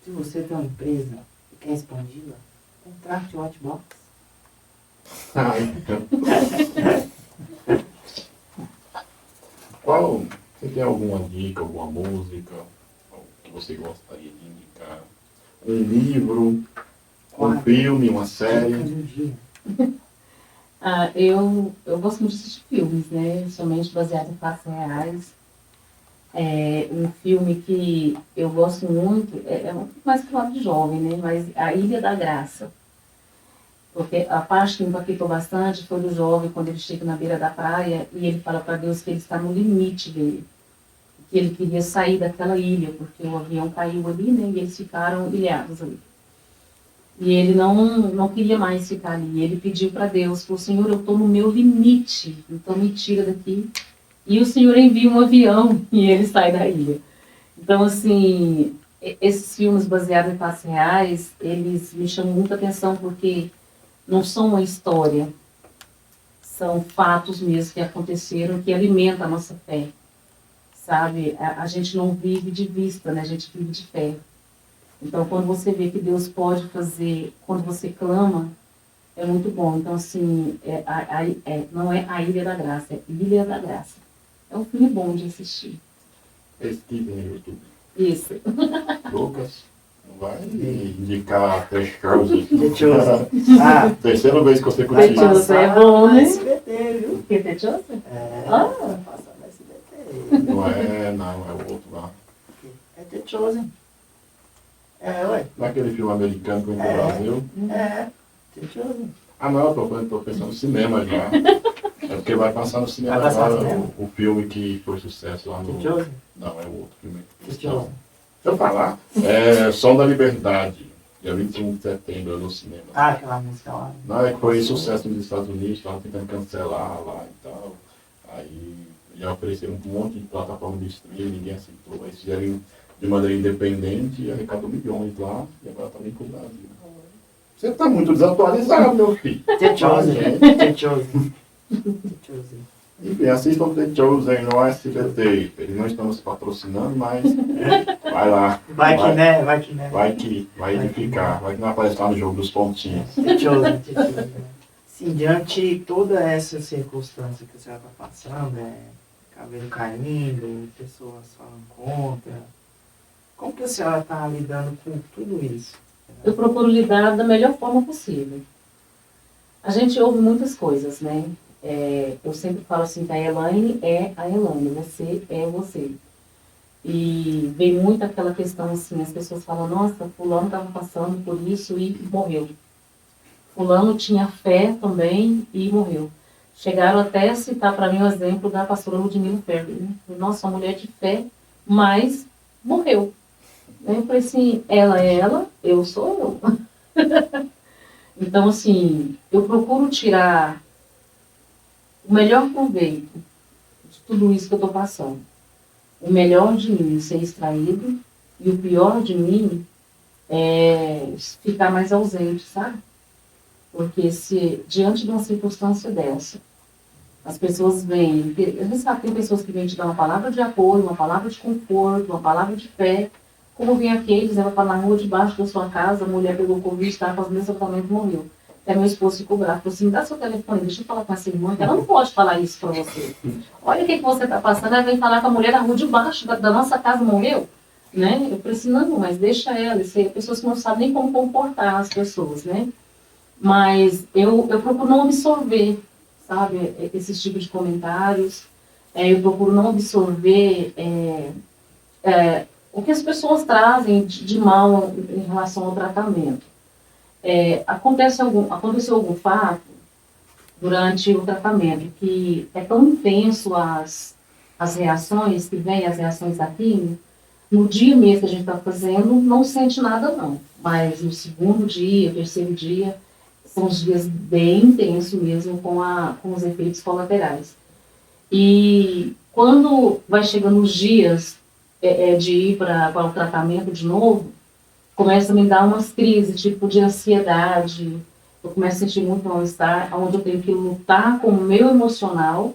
Se você tem uma empresa e quer expandi-la, contrate o Hotbox. Você tem alguma dica, alguma música que você gostaria de indicar? Um livro, um filme, uma série? Eu gosto muito de assistir filmes, né? Somente baseado em fatos reais. Um filme que eu gosto muito, é um pouco mais claro de jovem, né? Mas A Ilha da Graça. Porque a parte que me impactou bastante foi do jovem, quando ele chega na beira da praia e ele fala para Deus que ele está no limite dele. Que ele queria sair daquela ilha, porque o avião caiu ali, né? E eles ficaram ilhados ali. E ele não queria mais ficar ali. Ele pediu para Deus, falou, Senhor, eu estou no meu limite, então me tira daqui. E o Senhor envia um avião e ele sai da ilha. Então, assim, esses filmes baseados em fatos reais, eles me chamam muita atenção porque não são uma história, são fatos mesmo que aconteceram, que alimentam a nossa fé. Sabe? A gente não vive de vista, né? A gente vive de fé. Então, quando você vê que Deus pode fazer, quando você clama, é muito bom. Então, assim, não é A Ilha da Graça, é Ilha da Graça. É um filme bom de assistir. Pesquisa no YouTube. Isso. Lucas, não vai indicar The Chosen. The Chosen. Terceira vez que você The continua. Chosen é bom, né? SBT, viu? Que The Chosen? Passar no SBT. Não, é o outro lá. É The Chosen. Ué. Não é aquele filme americano que vem pro Brasil? The Chosen. Não, eu tô pensando no cinema já. É porque vai passar no cinema Vai passar no agora cinema? o filme que foi sucesso lá no... The Chosen. Não, é o outro filme. The Chosen. Deixa eu falar. Som da Liberdade. dia 25 de setembro, no cinema. Ah, aquela música lá. Não, é que foi sucesso nos Estados Unidos, estavam tentando cancelar lá e tal. Aí já ofereceram um monte de plataforma de streaming, ninguém aceitou. Aí fizeram de maneira independente e arrecadou milhões lá e agora tá bem pro Brasil. Você tá muito desatualizado, meu filho. The Chosen. The Chosen. The Chosen. Enfim, assistam The Chosen no SBT. Eles não estão nos patrocinando, mas vai lá. Vai que né, vai que né. Vai edificar. Vai que não aparece lá no jogo dos pontinhos. The Chosen, The Chosen. Sim, diante de toda essa circunstância que a senhora está passando, cabelo caindo, pessoas falando contra, como que a senhora está lidando com tudo isso? Eu procuro lidar da melhor forma possível. A gente ouve muitas coisas, né? Eu sempre falo assim que a Elaine é a Elaine, você é você. E vem muito aquela questão assim, as pessoas falam, nossa, fulano estava passando por isso e morreu. Fulano tinha fé também e morreu. Chegaram até a citar para mim o exemplo da pastora Ludmila Ferber. Né? Nossa, uma mulher de fé, mas morreu. Eu falei assim, ela é ela, eu sou eu. Então, assim, eu procuro tirar o melhor proveito de tudo isso que eu estou passando. O melhor de mim ser extraído e o pior de mim é ficar mais ausente, sabe? Porque se diante de uma circunstância dessa, as pessoas vêm, a gente sabe que tem pessoas que vêm te dar uma palavra de apoio, uma palavra de conforto, uma palavra de fé, como vem aqueles, ela está na rua debaixo da sua casa, a mulher pegou Covid, estava fazendo esse tratamento e morreu. Até meu esposo ficou bravo, falou assim, me dá seu telefone, deixa eu falar com essa irmã, que ela não pode falar isso para você. Olha o que você está passando, ela vem falar com a mulher na rua debaixo da nossa casa, morreu. Né? Eu falei assim, não, mas deixa ela, isso aí, pessoas que não sabem nem como comportar as pessoas, né? Mas eu procuro não absorver, sabe, esses tipos de comentários, eu procuro não absorver o que as pessoas trazem de mal em relação ao tratamento. Aconteceu algum fato durante o tratamento que é tão intenso as reações que vêm, as reações da química, no dia mesmo que a gente está fazendo, não sente nada não, mas no segundo dia, terceiro dia, são os dias bem intensos mesmo com os efeitos colaterais. E quando vai chegando os dias de ir para o tratamento de novo, começa a me dar umas crises, tipo de ansiedade, eu começo a sentir muito mal-estar, onde eu tenho que lutar com o meu emocional,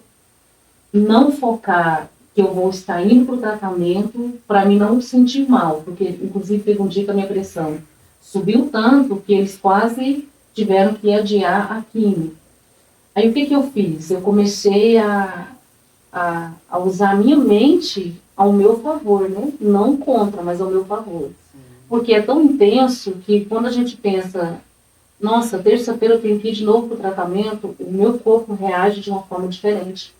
não focar que eu vou estar indo para o tratamento para mim não sentir mal, porque inclusive teve um dia que a minha pressão subiu tanto que eles quase tiveram que adiar a química. Aí o que eu fiz? Eu comecei a usar a minha mente ao meu favor, né? Não contra, mas ao meu favor. Porque é tão intenso que quando a gente pensa, nossa, terça-feira eu tenho que ir de novo para o tratamento, o meu corpo reage de uma forma diferente.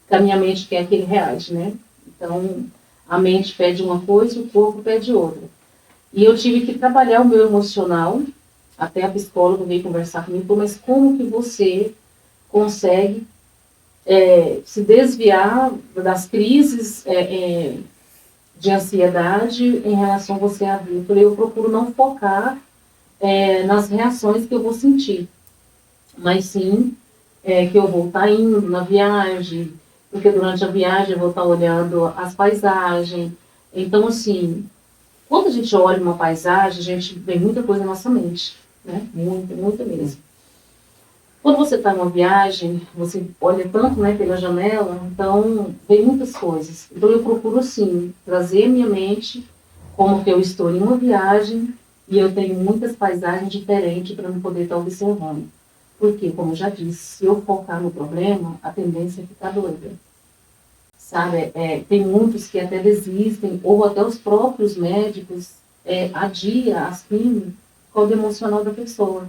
Que a minha mente quer que ele reage, né? Então, a mente pede uma coisa e o corpo pede outra. E eu tive que trabalhar o meu emocional, até a psicóloga veio conversar comigo, mas como que você consegue se desviar das crises de ansiedade em relação a você a vida? Eu falei, eu procuro não focar nas reações que eu vou sentir, mas sim que eu vou estar indo na viagem, porque durante a viagem eu vou estar olhando as paisagens. Então, assim, quando a gente olha uma paisagem, a gente vê muita coisa na nossa mente, né? Muita, muita mesmo. Quando você está numa viagem, você olha tanto, né, pela janela, então vem muitas coisas. Então eu procuro, sim, trazer minha mente como que eu estou em uma viagem e eu tenho muitas paisagens diferentes para eu poder estar observando. Porque, como eu já disse, se eu focar no problema, a tendência é ficar doida. Sabe, tem muitos que até desistem, ou até os próprios médicos adiam as químicas com o emocional da pessoa.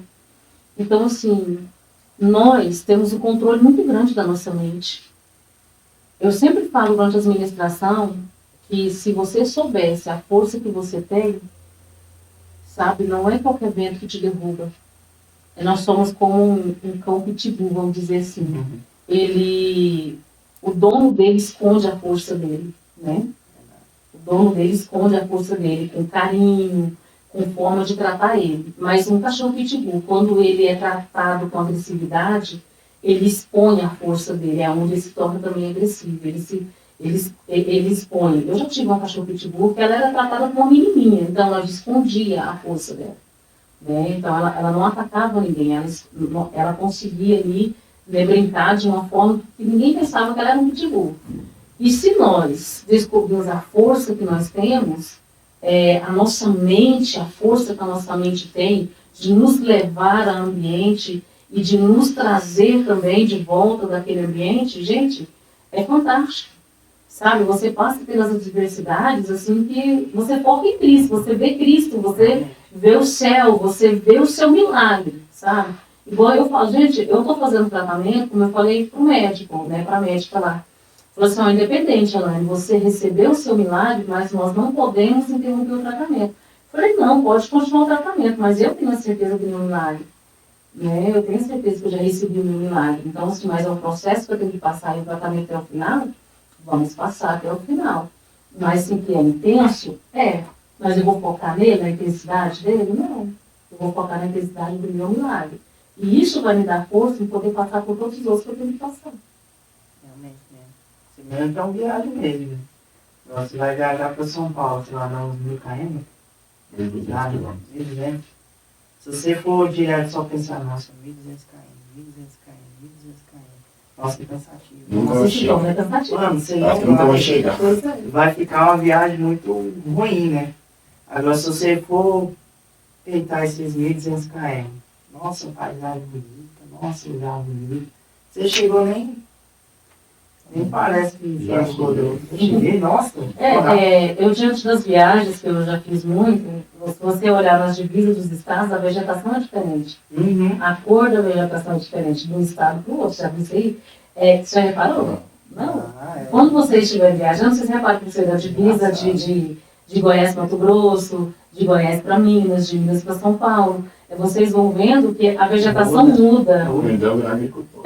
Então, assim, nós temos um controle muito grande da nossa mente. Eu sempre falo durante a administração que se você soubesse a força que você tem, sabe, não é qualquer vento que te derruba. Nós somos como um cão pitbull, vamos dizer assim. O dono dele esconde a força dele, né? O dono dele esconde a força dele com carinho, com forma de tratar ele. Mas um cachorro pitbull, quando ele é tratado com agressividade, ele expõe a força dele, é onde ele se torna também agressivo. Ele expõe. Eu já tive uma cachorro pitbull que ela era tratada como uma menininha, então ela escondia a força dela. Né? Então ela não atacava ninguém, ela conseguia ali, né, brincar de uma forma que ninguém pensava que ela era um pitbull. E se nós descobrirmos a força que nós temos, a nossa mente, a força que a nossa mente tem de nos levar ao ambiente e de nos trazer também de volta daquele ambiente, gente, é fantástico. Sabe, você passa pelas adversidades, assim, que você foca em Cristo, você vê Cristo, você vê o céu, você vê o seu milagre, sabe? Igual eu falo, gente, eu estou fazendo tratamento, como eu falei para o médico, né, para a médica lá. Falou assim, independente, Elaine, você recebeu o seu milagre, mas nós não podemos interromper o tratamento. Falei, não, pode continuar o tratamento, mas eu tenho a certeza do meu milagre. Né? Eu tenho certeza que eu já recebi o meu milagre. Então, assim, mas é um processo que eu tenho que passar e o tratamento até o final, vamos passar até o final. Mas, sim, que é intenso? Mas eu vou focar nele, na intensidade dele? Não. Eu vou focar na intensidade do meu milagre. E isso vai me dar força em poder passar por todos os outros que eu tenho que passar. Realmente, né? Você mesmo é uma viagem mesmo. Você vai viajar para São Paulo, sei lá, não, 1000 km? 1.200 quilômetros. 1.200. Se você for direto só pensar, nossa, 1.200 km, 1.200 km, 1.200 km. Nossa, que cansativo. Nunca vai Nossa, se chegar. torna cansativo. Mano, você Acho que nunca vai chegar. vai ficar uma viagem muito ruim, né? Agora, se você for tentar esses 1.200 km, nossa, paisagem bonita, nossa, lugar bonito. Você chegou nem parece que Já chegou. chegou. Eu cheguei, nossa. Eu, diante das viagens, que eu já fiz muito, se você olhar nas divisas dos estados, a vegetação é diferente. Uhum. A cor da vegetação é diferente de um estado para o outro. Já viu isso aí? Você já reparou? Não. Quando você estiver viajando, vocês reparam que você é da divisa de Goiás para Mato Grosso, de Goiás para Minas, de Minas para São Paulo. Vocês vão vendo que a vegetação muda. O vendedor é agricultor.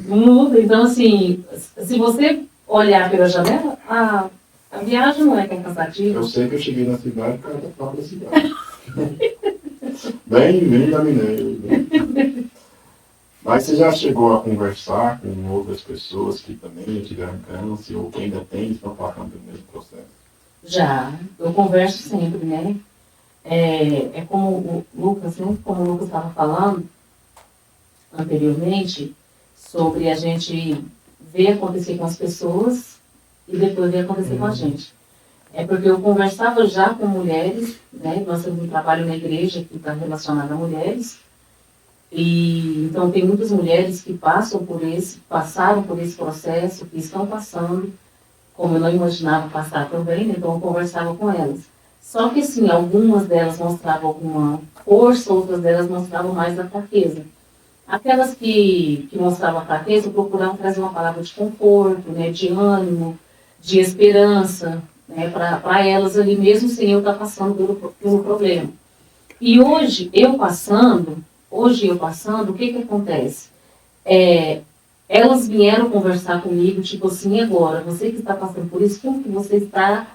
Muda. Então, assim, se você olhar pela janela, a viagem não é tão cansativa. Eu sei que eu cheguei na cidade por causa da própria cidade. bem da Mineiro. Mas você já chegou a conversar com outras pessoas que também tiveram câncer ou que ainda tem, estão passando pelo mesmo processo? Já. Eu converso sempre, né? É como o Lucas, né? Como o Lucas estava falando anteriormente, sobre a gente ver acontecer com as pessoas e depois ver acontecer com a gente. É porque eu conversava já com mulheres, né? Nós temos um trabalho na igreja que está relacionado a mulheres. E então tem muitas mulheres que passaram por esse processo, que estão passando, como eu não imaginava passar também, né? Então eu conversava com elas. Só que assim, algumas delas mostravam alguma força, outras delas mostravam mais a fraqueza. Aquelas que mostravam a fraqueza procuravam trazer uma palavra de conforto, né? De ânimo, de esperança, né? Para elas ali mesmo sem eu estar passando pelo problema. E hoje eu passando, o que acontece? Elas vieram conversar comigo, tipo assim, agora, você que está passando por isso, como que você está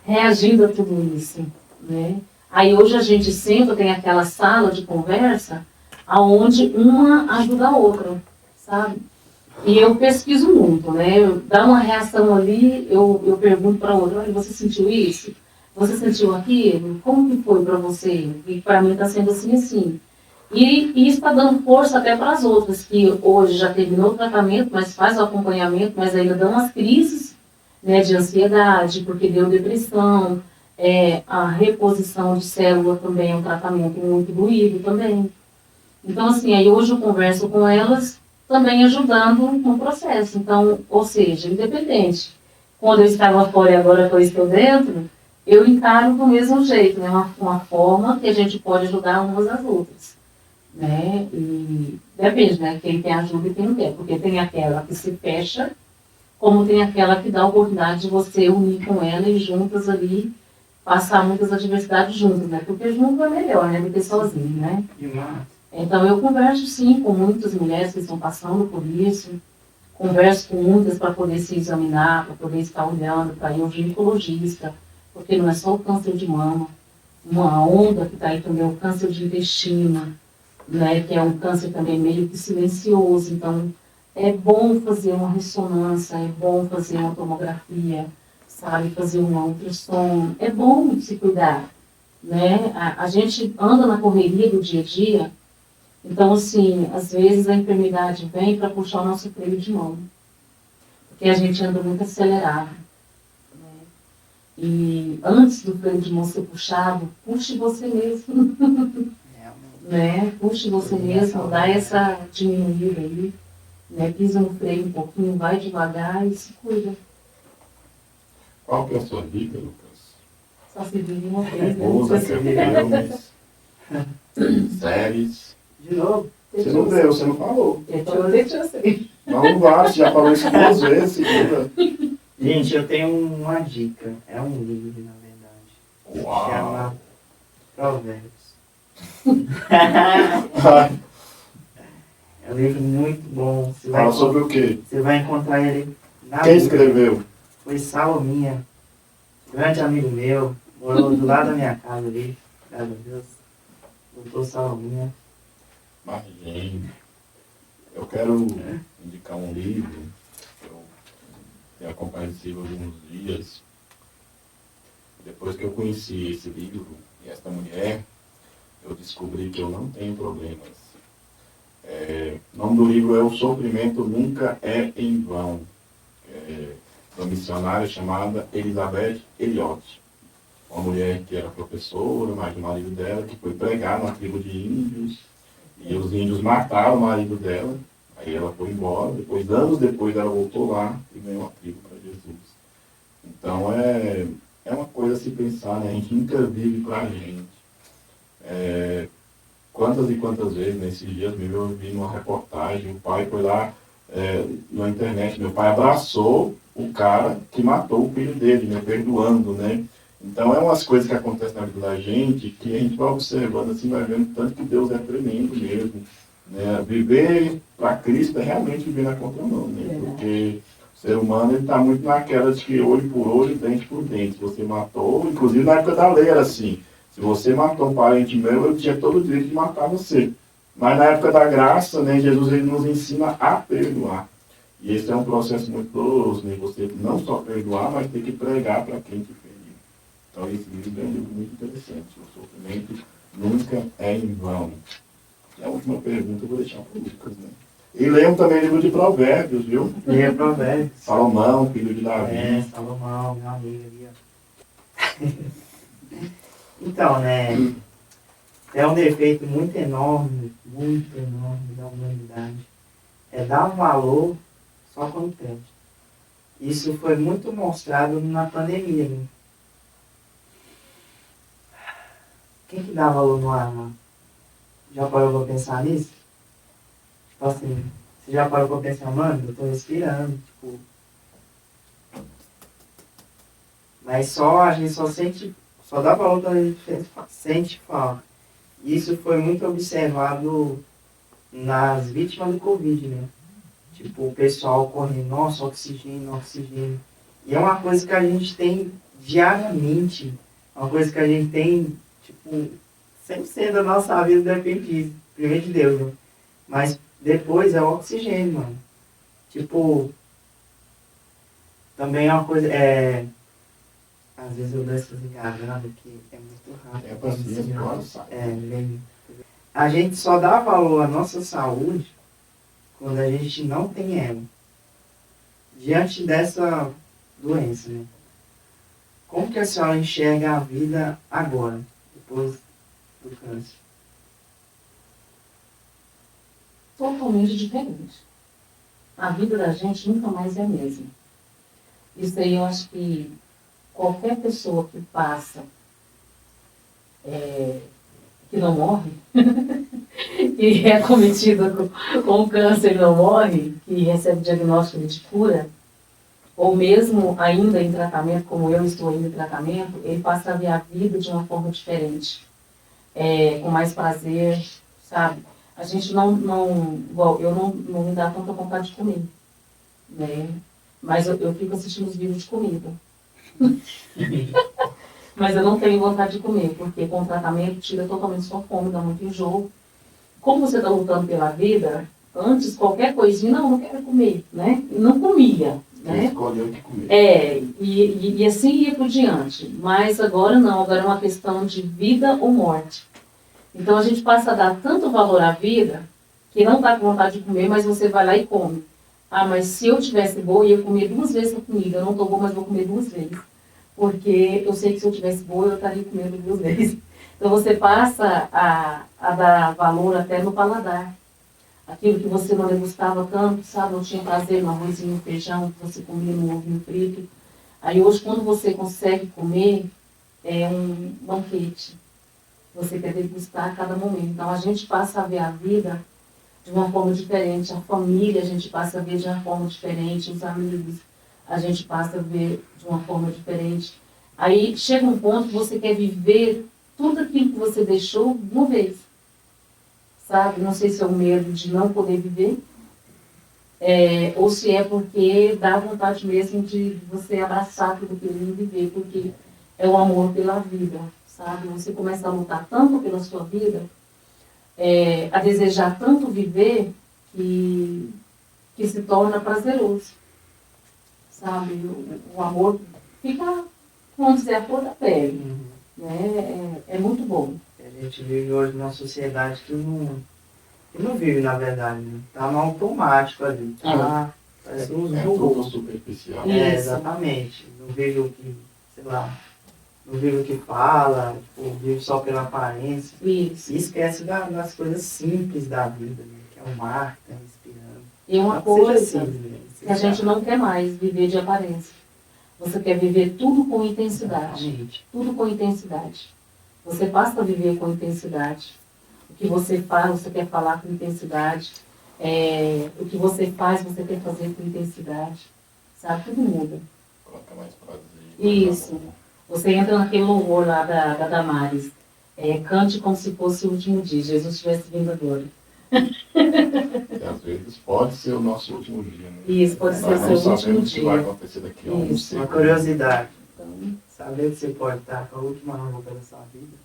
reagindo a tudo isso? Né? Aí hoje a gente senta, tem aquela sala de conversa, aonde uma ajuda a outra, sabe? E eu pesquiso muito, né? Dá uma reação ali, eu pergunto para a outra, olha, você sentiu isso? Você sentiu aquilo? Como que foi para você? E para mim está sendo assim, assim. E isso está dando força até para as outras, que hoje já terminou o tratamento, mas faz o acompanhamento, mas ainda dão as crises, né, de ansiedade, porque deu depressão, a reposição de célula também é um tratamento muito doído também. Então, assim, aí hoje eu converso com elas, também ajudando no processo. Então, ou seja, independente. Quando eu estava fora e agora que eu estou dentro, eu encaro do mesmo jeito, né, uma forma que a gente pode ajudar umas às outras. Né? E depende, né? Quem tem ajuda e quem não quer, porque tem aquela que se fecha, como tem aquela que dá a oportunidade de você unir com ela e juntas ali passar muitas adversidades juntas, né? Porque junto é melhor, né? Do que sozinho, né? Então eu converso sim com muitas mulheres que estão passando por isso, converso com muitas para poder se examinar, para poder estar olhando, para ir ao ginecologista, porque não é só o câncer de mama, uma onda que está aí também, o câncer de intestino, né, que é um câncer também meio que silencioso. Então, é bom fazer uma ressonância, é bom fazer uma tomografia, sabe, fazer um ultrassom, é bom se cuidar, né? A gente anda na correria do dia a dia, então, assim, às vezes a enfermidade vem para puxar o nosso freio de mão, porque a gente anda muito acelerado, né? E antes do freio de mão ser puxado, puxe você mesmo, né? Puxe você mesmo, dá essa diminuída aí, né? Pisa no freio um pouquinho, vai devagar e se cuida. Qual que é a sua dica, Lucas? Só se vive uma vez, né? Música, filmes, séries. De novo. Você não deu, você não falou. Eu sei. Não vá, você já falou isso 2 vezes, segunda. Gente, eu tenho uma dica. É um livro, na verdade. Uau. Chama Provérbios. É um livro muito bom. Fala sobre o quê? Você vai encontrar ele na Quem Bíblia. escreveu? Foi Salominha, grande amigo meu, morou do lado da minha casa ali, graças a Deus. Doutor Salominha. Margem. Eu quero indicar um livro que eu tenho acompanhado esse livro há alguns dias. Depois que eu conheci esse livro e esta mulher, eu descobri que eu não tenho problemas. O nome do livro é O Sofrimento Nunca é em Vão. Uma missionária chamada Elizabeth Elliot. Uma mulher que era professora, mas o marido dela, que foi pregar numa tribo de índios, e os índios mataram o marido dela, aí ela foi embora, anos depois ela voltou lá e ganhou uma tribo para Jesus. Então é uma coisa a se pensar, né? A gente nunca vive para a gente. Quantas e quantas vezes, nesses dias mesmo, eu vi numa reportagem, o pai foi lá na internet, meu pai abraçou o cara que matou o filho dele, né? Perdoando, né? Então é umas coisas que acontecem na vida da gente, que a gente vai observando assim, vai vendo tanto que Deus é tremendo mesmo. Né? Viver para Cristo é realmente viver na contramão, né? Porque o ser humano está muito naquela de que olho por olho, dente por dente. Se você matou, inclusive na época da lei era assim, se você matou um parente meu, eu tinha todo o direito de matar você. Mas na época da graça, né, Jesus ele nos ensina a perdoar. E esse é um processo muito doloroso, né? Você não só perdoar, mas ter que pregar para quem te feriu. Então esse livro é um livro muito interessante. O sofrimento nunca é em vão. E a última pergunta eu vou deixar para o Lucas, né? E leiam também o livro de Provérbios, viu? Leia Provérbios. Salomão, filho de Davi. Salomão, meu amigo ali, ó. Então, né? É um defeito muito enorme da humanidade. É dar valor só quando perde. Isso foi muito mostrado na pandemia, né? Quem que dá valor no ar, mano? Já parou pra pensar nisso? Tipo assim, você já parou pra pensar, mano, eu tô respirando, tipo... Mas a gente só dá valor quando a gente sente falta. Isso foi muito observado nas vítimas do Covid, né? Tipo, o pessoal correndo, nossa, oxigênio, oxigênio. E é uma coisa que a gente tem diariamente, uma coisa que a gente tem, tipo, 100% da nossa vida depende disso, primeiro de Deus, né? Mas depois é o oxigênio, mano. Tipo, também é uma coisa, às vezes eu dou essas enganadas que é muito rápido. É paciência, claro, sabe? A gente só dá valor à nossa saúde quando a gente não tem ela. Diante dessa doença, né? Como que a senhora enxerga a vida agora, depois do câncer? Totalmente diferente. A vida da gente nunca mais é a mesma. Isso aí eu acho que qualquer pessoa que passa, que não morre, que é acometida com câncer e não morre, que recebe diagnóstico de cura, ou mesmo ainda em tratamento, como eu estou ainda em tratamento, ele passa a ver a vida de uma forma diferente, com mais prazer, sabe? A gente igual, eu não me dá tanta vontade de comer, né? Mas eu fico assistindo os vídeos de comida. mas eu não tenho vontade de comer, porque com o tratamento tira totalmente sua fome, dá muito enjoo. Como você está lutando pela vida, antes qualquer coisinha, não quero comer, né? E não comia, Você né? escolheu o que comer. E assim ia por diante. Mas agora não, agora é uma questão de vida ou morte. Então a gente passa a dar tanto valor à vida, que não está com vontade de comer, mas você vai lá e come. Ah, mas se eu tivesse boa, eu ia comer 2 vezes a comida. Eu não estou boa, mas vou comer 2 vezes. Porque eu sei que se eu tivesse boa, eu estaria comendo 2 vezes. Então você passa a dar valor até no paladar. Aquilo que você não degustava tanto, sabe? Não tinha prazer no arrozinho, no feijão, que você comia no ovinho frito. Aí hoje, quando você consegue comer, é um banquete. Você quer degustar a cada momento. Então a gente passa a ver a vida de uma forma diferente. A família a gente passa a ver de uma forma diferente. Os amigos a gente passa a ver de uma forma diferente. Aí chega um ponto que você quer viver tudo aquilo que você deixou de uma vez. Sabe? Não sei se é o medo de não poder viver, ou se é porque dá vontade mesmo de você abraçar tudo aquilo e viver, porque é o amor pela vida, sabe? Você começa a lutar tanto pela sua vida, a desejar tanto viver, que se torna prazeroso, sabe? O amor fica, vamos dizer, a flor da pele, né? É muito bom. A gente vive hoje numa sociedade que não vive, na verdade, né? Tá no automático ali. Tá, parece uns É tudo robôs. superficial. Exatamente. Não vive o que, sei lá, não vive o que fala, tipo, vive só pela aparência. Isso. E esquece das coisas simples da vida, né? Que é o mar que tá respirando. E uma Não que seja coisa simples, né? que a gente não quer mais viver de aparência. Você quer viver tudo com intensidade. Exatamente. Tudo com intensidade. Você passa a viver com intensidade. O que você faz, você quer falar com intensidade. O que você faz, você quer fazer com intensidade. Sabe? Tudo muda. Coloca mais prazer. Isso. Você entra naquele louvor lá da Damares. Cante como se fosse o último dia. Jesus estivesse vindo agora. E às vezes pode ser o nosso último dia, né? Isso, pode ser o Nós seu não último sabemos o que vai dia. acontecer daqui a um Isso. Uma segundo. curiosidade. Então, Saber que você pode estar com a última roupa da sua vida.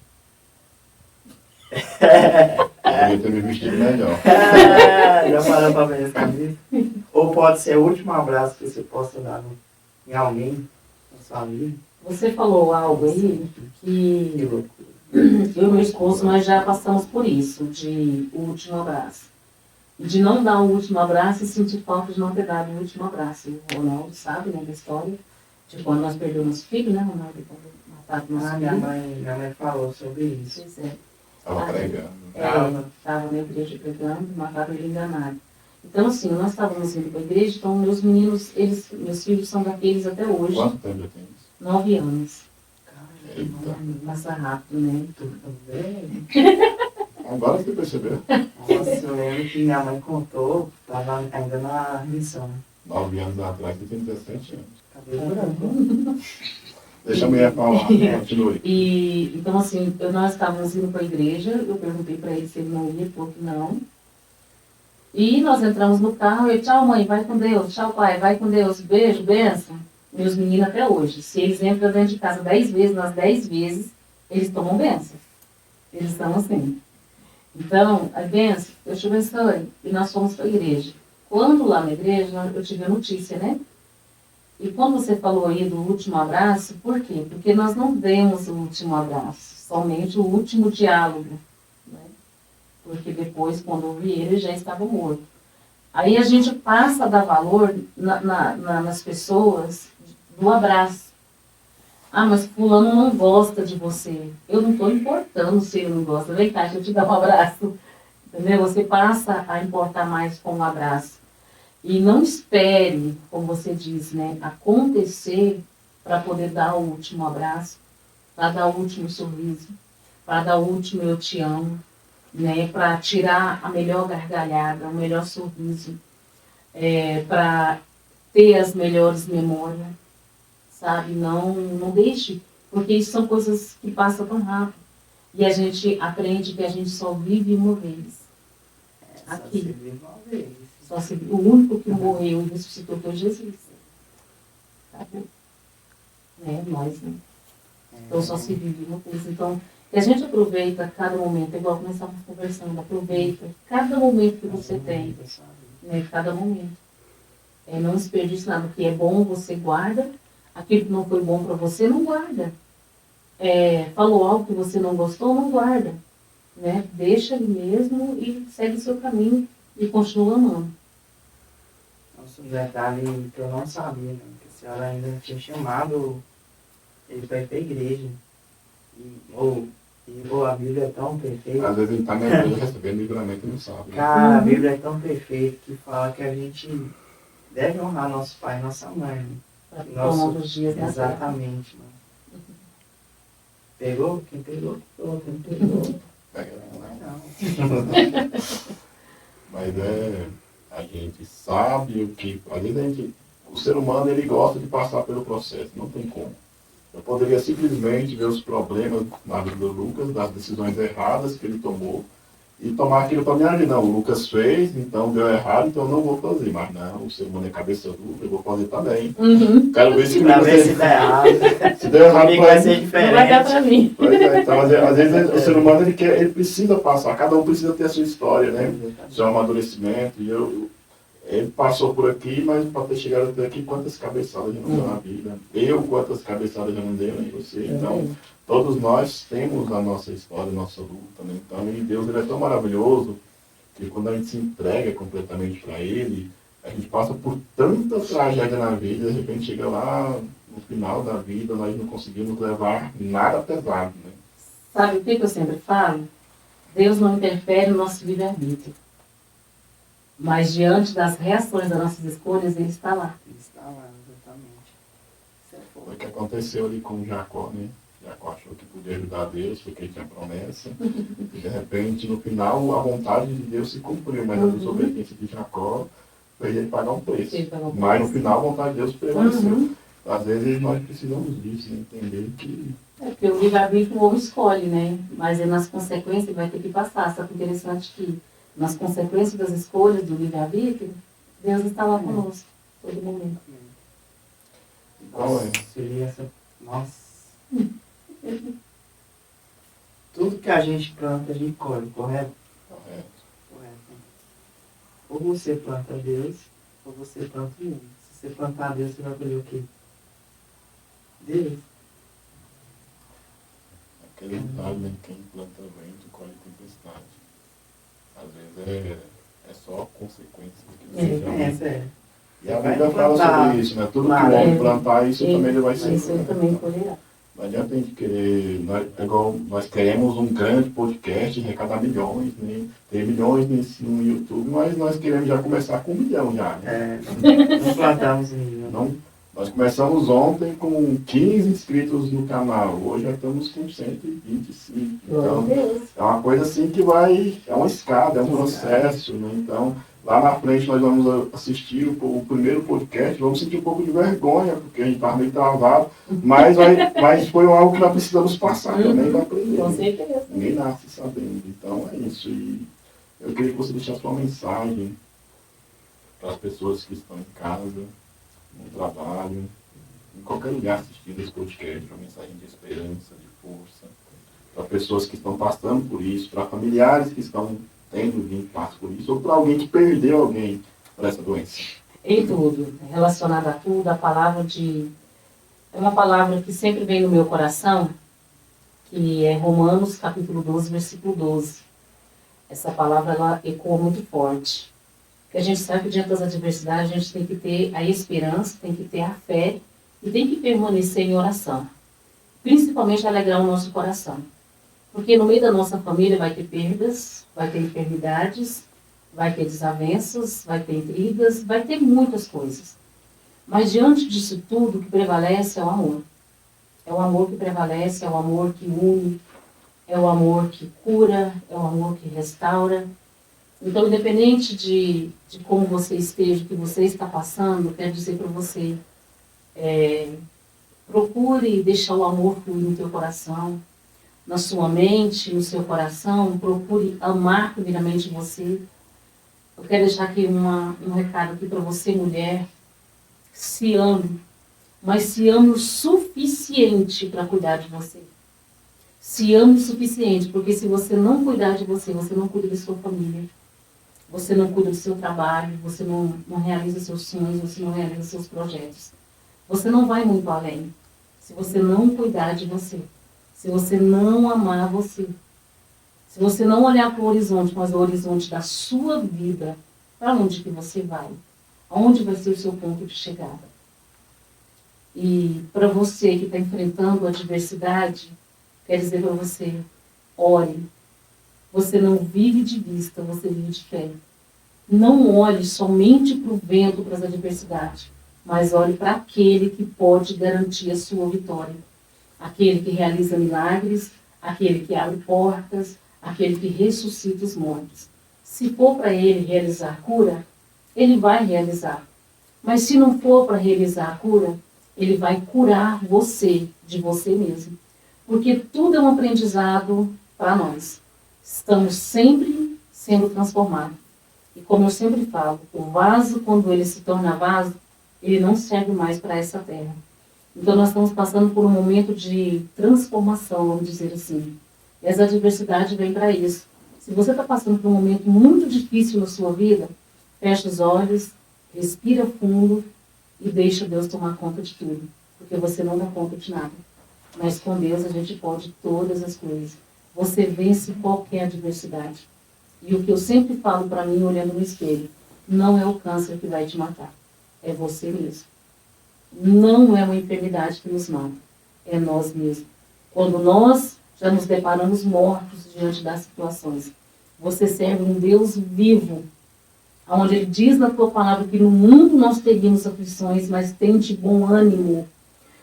Eu devia ter me vestido melhor. Já parou pra pensar nisso? Ou pode ser o último abraço que você possa dar em alguém na sua vida. você falou algo aí Que que loucura. eu e meu esposo, nós já passamos por isso, de o último abraço. E de não dar o último abraço e sentir falta de não ter dado o último abraço. O Ronaldo sabe, né, da história de quando nós perdemos nosso filho, né, Ronaldo? Quando mataram nosso Minha filho. mãe falou sobre isso. Pois é. Estava pregando. Estava na igreja pregando, mataram ele enganado. Então, assim, nós estávamos indo para a igreja, então meus meninos, meus filhos são daqueles até hoje, Quanto tempo já tem isso? 9 anos. Eita. Passa rápido, né? Tudo tão velho. Agora você percebeu? Nossa, eu lembro que minha mãe contou, estava ainda na missão. 9 anos atrás você tem 17 anos. Cabelo branco. Deixa a mulher falar, continue. E, então, assim, nós estávamos indo para a igreja, eu perguntei para ele se ele não ia, porque não. E nós entramos no carro, e tchau mãe, vai com Deus, tchau pai, vai com Deus, beijo, benção. Meus meninos até hoje, se eles entram dentro de casa 10 vezes, nas 10 vezes, eles tomam benção. Eles estão assim. Então, a benção, Deus te abençoe. E nós fomos para a igreja. Quando lá na igreja, eu tive a notícia, né? E quando você falou aí do último abraço, por quê? Porque nós não demos o último abraço, somente o último diálogo. Né? Porque depois, quando eu vi ele, já estava morto. Aí a gente passa a dar valor nas pessoas do abraço. Ah, mas fulano não gosta de você. Eu não estou importando se ele não gosta. Vem cá, deixa eu te dar um abraço. Entendeu? Você passa a importar mais com um abraço. E não espere, como você diz, né, acontecer para poder dar o último abraço, para dar o último sorriso, para dar o último eu te amo, né, para tirar a melhor gargalhada, o melhor sorriso, para ter as melhores memórias, sabe? Não deixe, porque isso são coisas que passam tão rápido. E a gente aprende que a gente só vive uma vez. Aqui. Só se vive uma vez. Só se, o único que morreu e ressuscitou foi Jesus. Sabe? Nós, né? Então só se vive uma coisa. Então, que a gente aproveita cada momento, igual começamos conversando, aproveita cada momento que você tem, né? Cada momento. Não desperdice nada. O que é bom, você guarda. Aquilo que não foi bom para você, não guarda. Falou algo que você não gostou, não guarda. Né? Deixa ele mesmo e segue o seu caminho e continua amando. Nossa, um detalhe que eu não sabia, né? Que a senhora ainda tinha chamado ele para ir para a igreja. A Bíblia é tão perfeita. Às vezes ele está na igreja recebendo livramento e não sabe. Né? Cara, a Bíblia é tão perfeita que fala que a gente deve honrar nosso pai e nossa mãe. Né? Para tomar os dias da terra. Exatamente, mano. Pegou? Quem pegou? Quem pegou? Não. Mas a gente sabe o que. Às vezes o ser humano ele gosta de passar pelo processo, não tem como. Eu poderia simplesmente ver os problemas na vida do Lucas, das decisões erradas que ele tomou, e tomar aquilo para minha vida. Não, o Lucas fez, então deu errado, então eu não vou fazer. Mas não, o ser humano é cabeça dura, eu vou fazer também. Quero ver se Pra ver se dá errado. Se der errado vai ser diferente. Não vai dar para mim. Então, às vezes o ser humano ele precisa passar, cada um precisa ter a sua história, né? Seu amadurecimento. E ele passou por aqui, mas para ter chegado até aqui, quantas cabeçadas já não deu na vida? Quantas cabeçadas já não deu em você? Então, todos nós temos a nossa história, a nossa luta, né? Então, e Deus ele é tão maravilhoso que quando a gente se entrega completamente para Ele, a gente passa por tanta tragédia na vida, de repente chega lá no final da vida, nós não conseguimos levar nada pesado, né? Sabe o que eu sempre falo? Deus não interfere no nosso livre-arbítrio. Mas diante das reações das nossas escolhas, Ele está lá. Ele está lá, exatamente. Foi o que aconteceu ali com Jacó, né? Jacó achou que podia ajudar Deus, porque ele tinha promessa. E de repente, no final, a vontade de Deus se cumpriu, mas a desobediência de Jacó fez ele pagar um preço. Mas no final, a vontade de Deus prevaleceu. Às vezes nós precisamos disso, né? Entender que... Porque o livre-arbítrio o homem escolhe, né? Mas nas consequências ele vai ter que passar. Só que interessante que nas consequências das escolhas do livre-arbítrio, Deus está lá conosco, todo momento. Nossa, seria essa... Nossa. Tudo que a gente planta, a gente colhe, correto? Correto. Correto. Ou você planta Deus, ou você planta o mundo. Se você plantar Deus, você vai colher o quê? Deus. Aquele ditado, né? Quem planta vento, colhe tempestade. Às vezes é só consequência do que você É. E a Bíblia fala sobre isso, né? Tudo que o homem plantar, isso também ele vai ser. Isso ele também colherá. Não adianta a gente querer, nós queremos um grande podcast, arrecadar milhões, né? Ter milhões no YouTube, mas nós queremos já começar com 1 milhão já, né? Não plantamos 1 milhão. Não, nós começamos ontem com 15 inscritos no canal, hoje já estamos com 125. Então, é uma coisa assim que é uma escada, é um processo, né? Então, lá na frente nós vamos assistir o primeiro podcast, vamos sentir um pouco de vergonha, porque a gente estava meio travado, mas foi algo que nós precisamos passar também para aprender. Com certeza. Ninguém nasce sabendo. Então é isso. E eu queria que você deixasse uma mensagem para as pessoas que estão em casa, no trabalho, em qualquer lugar assistindo esse podcast, uma mensagem de esperança, de força, para pessoas que estão passando por isso, para familiares que estão tendo vindo passar por isso, ou para alguém que perdeu alguém por essa doença. Em tudo, relacionado a tudo, a palavra é uma palavra que sempre vem no meu coração, que é Romanos capítulo 12, versículo 12. Essa palavra ela ecoa muito forte. Porque a gente sabe que diante das adversidades a gente tem que ter a esperança, tem que ter a fé e tem que permanecer em oração. Principalmente alegrar o nosso coração. Porque no meio da nossa família vai ter perdas, vai ter enfermidades, vai ter desavenças, vai ter intrigas, vai ter muitas coisas. Mas diante disso tudo, o que prevalece é o amor. É o amor que prevalece, é o amor que une, é o amor que cura, é o amor que restaura. Então, independente de como você esteja, o que você está passando, quero dizer para você, procure deixar o amor fluir no teu coração, na sua mente, no seu coração, procure amar primeiramente você. Eu quero deixar aqui um recado aqui para você, mulher, se ame. mas se ame o suficiente para cuidar de você. Se ame o suficiente, porque se você não cuidar de você, você não cuida da sua família, você não cuida do seu trabalho, você não realiza seus sonhos, você não realiza seus projetos. Você não vai muito além se você não cuidar de você, se você não amar você, se você não olhar para o horizonte, mas o horizonte da sua vida, para onde que você vai? Aonde vai ser o seu ponto de chegada? E para você que está enfrentando a adversidade, quero dizer para você, ore. Você não vive de vista, você vive de fé. Não olhe somente para o vento, para as adversidades, mas olhe para aquele que pode garantir a sua vitória. Aquele que realiza milagres, aquele que abre portas, aquele que ressuscita os mortos. Se for para ele realizar a cura, ele vai realizar. Mas se não for para realizar a cura, ele vai curar você, de você mesmo. Porque tudo é um aprendizado para nós. Estamos sempre sendo transformados. E como eu sempre falo, o vaso, quando ele se torna vaso, ele não serve mais para essa terra. Então nós estamos passando por um momento de transformação, vamos dizer assim. E as adversidades vêm para isso. Se você está passando por um momento muito difícil na sua vida, fecha os olhos, respira fundo e deixa Deus tomar conta de tudo. Porque você não dá conta de nada. Mas com Deus a gente pode todas as coisas. Você vence qualquer adversidade. E o que eu sempre falo para mim, olhando no espelho, não é o câncer que vai te matar. É você mesmo. Não é uma enfermidade que nos mata. É nós mesmos. Quando nós já nos deparamos mortos diante das situações, você serve um Deus vivo, onde Ele diz na tua palavra que no mundo nós teríamos aflições, mas tende bom ânimo.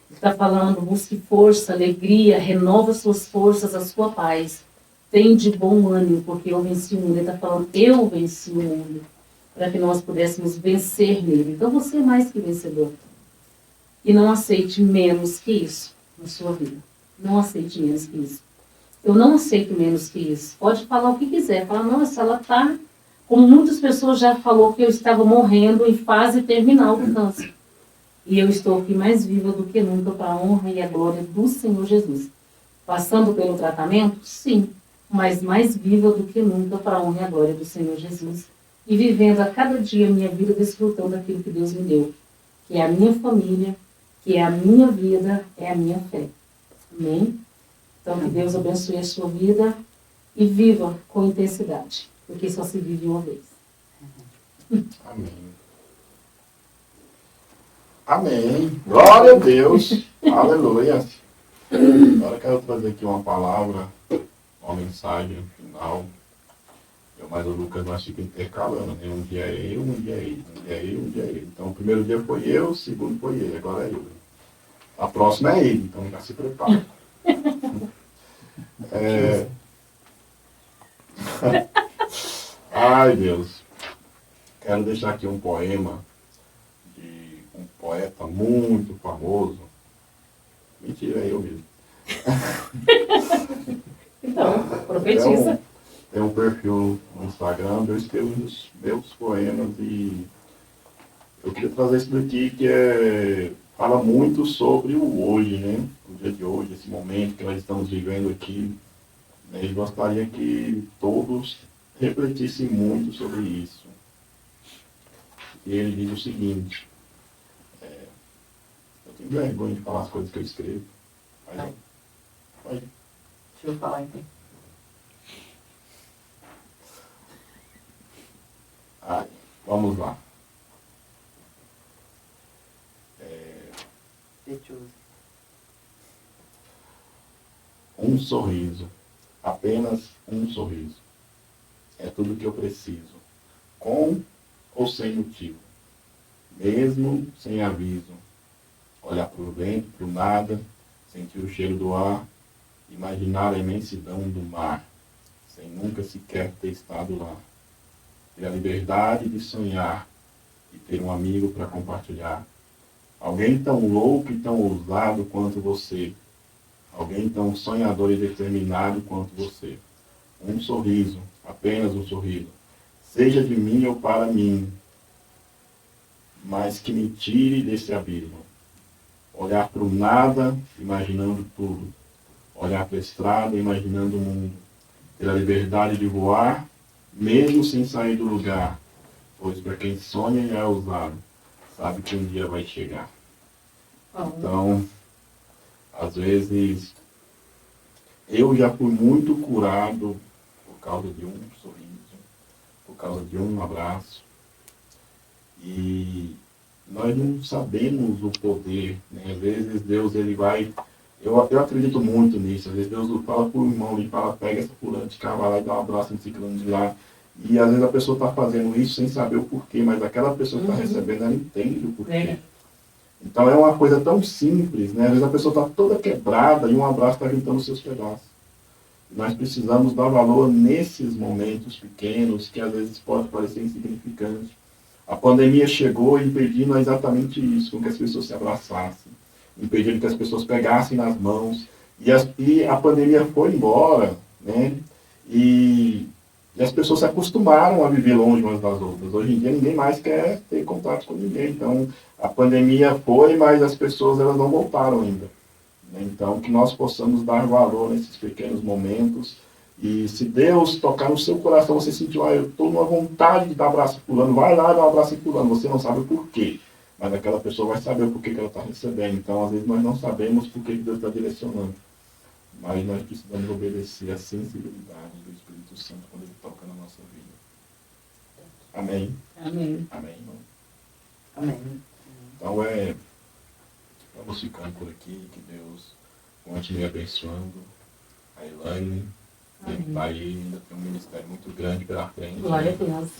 Ele está falando, busque força, alegria, renova suas forças, a sua paz. Tende bom ânimo, porque eu venci o mundo. Ele está falando, eu venci o mundo, para que nós pudéssemos vencer nele. Então você é mais que vencedor. E não aceite menos que isso na sua vida. Não aceite menos que isso. Eu não aceito menos que isso. Pode falar o que quiser. Fala, nossa, ela está... Como muitas pessoas já falou que eu estava morrendo em fase terminal do câncer. E eu estou aqui mais viva do que nunca para a honra e a glória do Senhor Jesus. Passando pelo tratamento? Sim. Mas mais viva do que nunca para a honra e a glória do Senhor Jesus. E vivendo a cada dia a minha vida desfrutando daquilo que Deus me deu. Que é a minha família, que é a minha vida, é a minha fé. Amém? Então que Deus abençoe a sua vida e viva com intensidade. Porque só se vive uma vez. Amém. Amém. Glória a Deus. Aleluia. Agora eu quero trazer aqui uma palavra, uma mensagem final. Eu mais o Lucas nós ficamos intercalando, né? Um dia é eu, um dia é ele, um dia é eu, um dia é ele. Então o primeiro dia foi eu, o segundo foi ele, agora é eu. A próxima é ele, então já se prepara. Ai, Deus. Quero deixar aqui um poema de um poeta muito famoso. Mentira, é eu mesmo. Então, profetiza. Tem um perfil no Instagram onde eu escrevo os meus poemas e eu queria trazer isso daqui que fala muito sobre o hoje, né? O dia de hoje, esse momento que nós estamos vivendo aqui. Né? E gostaria que todos refletissem muito sobre isso. E ele diz o seguinte, eu tenho vergonha de falar as coisas que eu escrevo. Vai. Deixa eu falar então. Vamos lá. Um sorriso, apenas um sorriso. É tudo que eu preciso, com ou sem motivo, mesmo sem aviso. Olhar para o vento, para o nada, sentir o cheiro do ar, imaginar a imensidão do mar, sem nunca sequer ter estado lá. Ter a liberdade de sonhar e ter um amigo para compartilhar. Alguém tão louco e tão ousado quanto você. Alguém tão sonhador e determinado quanto você. Um sorriso, apenas um sorriso. Seja de mim ou para mim, mas que me tire desse abismo. olhar para o nada, imaginando tudo. Olhar para a estrada, imaginando o mundo. Ter a liberdade de voar, mesmo sem sair do lugar. Pois para quem sonha e é ousado, sabe que um dia vai chegar. Então, às vezes, eu já fui muito curado por causa de um sorriso, por causa de um abraço. E nós não sabemos o poder, né? Às vezes Deus, ele vai... Eu acredito muito nisso. Às vezes Deus fala para o irmão, ele fala, pega essa fulana de cá, vai lá e dá um abraço nesse ciclano de lá. E às vezes a pessoa está fazendo isso sem saber o porquê, mas aquela pessoa que está recebendo, ela entende o porquê. Então é uma coisa tão simples, né? Às vezes a pessoa está toda quebrada e um abraço está juntando os seus pedaços. Nós precisamos dar valor nesses momentos pequenos, que às vezes pode parecer insignificante. A pandemia chegou impedindo exatamente isso, com que as pessoas se abraçassem, impedindo que as pessoas pegassem nas mãos. E a pandemia foi embora, né? E as pessoas se acostumaram a viver longe umas das outras. Hoje em dia ninguém mais quer ter contato com ninguém. Então a pandemia foi, mas as pessoas elas não voltaram ainda. Então que nós possamos dar valor nesses pequenos momentos. E se Deus tocar no seu coração, você sentiu, eu estou numa vontade de dar um abraço fulano, vai lá e dá um abraço fulano. Você não sabe o porquê, mas aquela pessoa vai saber o porquê que ela está recebendo. Então às vezes nós não sabemos por que Deus está direcionando. Mas nós precisamos obedecer à sensibilidade do Espírito Santo quando ele toca na nossa vida. Amém? Amém. Amém, irmão? Amém. Então vamos ficando por aqui, que Deus continue abençoando a Elaine. Ele está aí, ainda tem um ministério muito grande pela frente. Glória a Deus.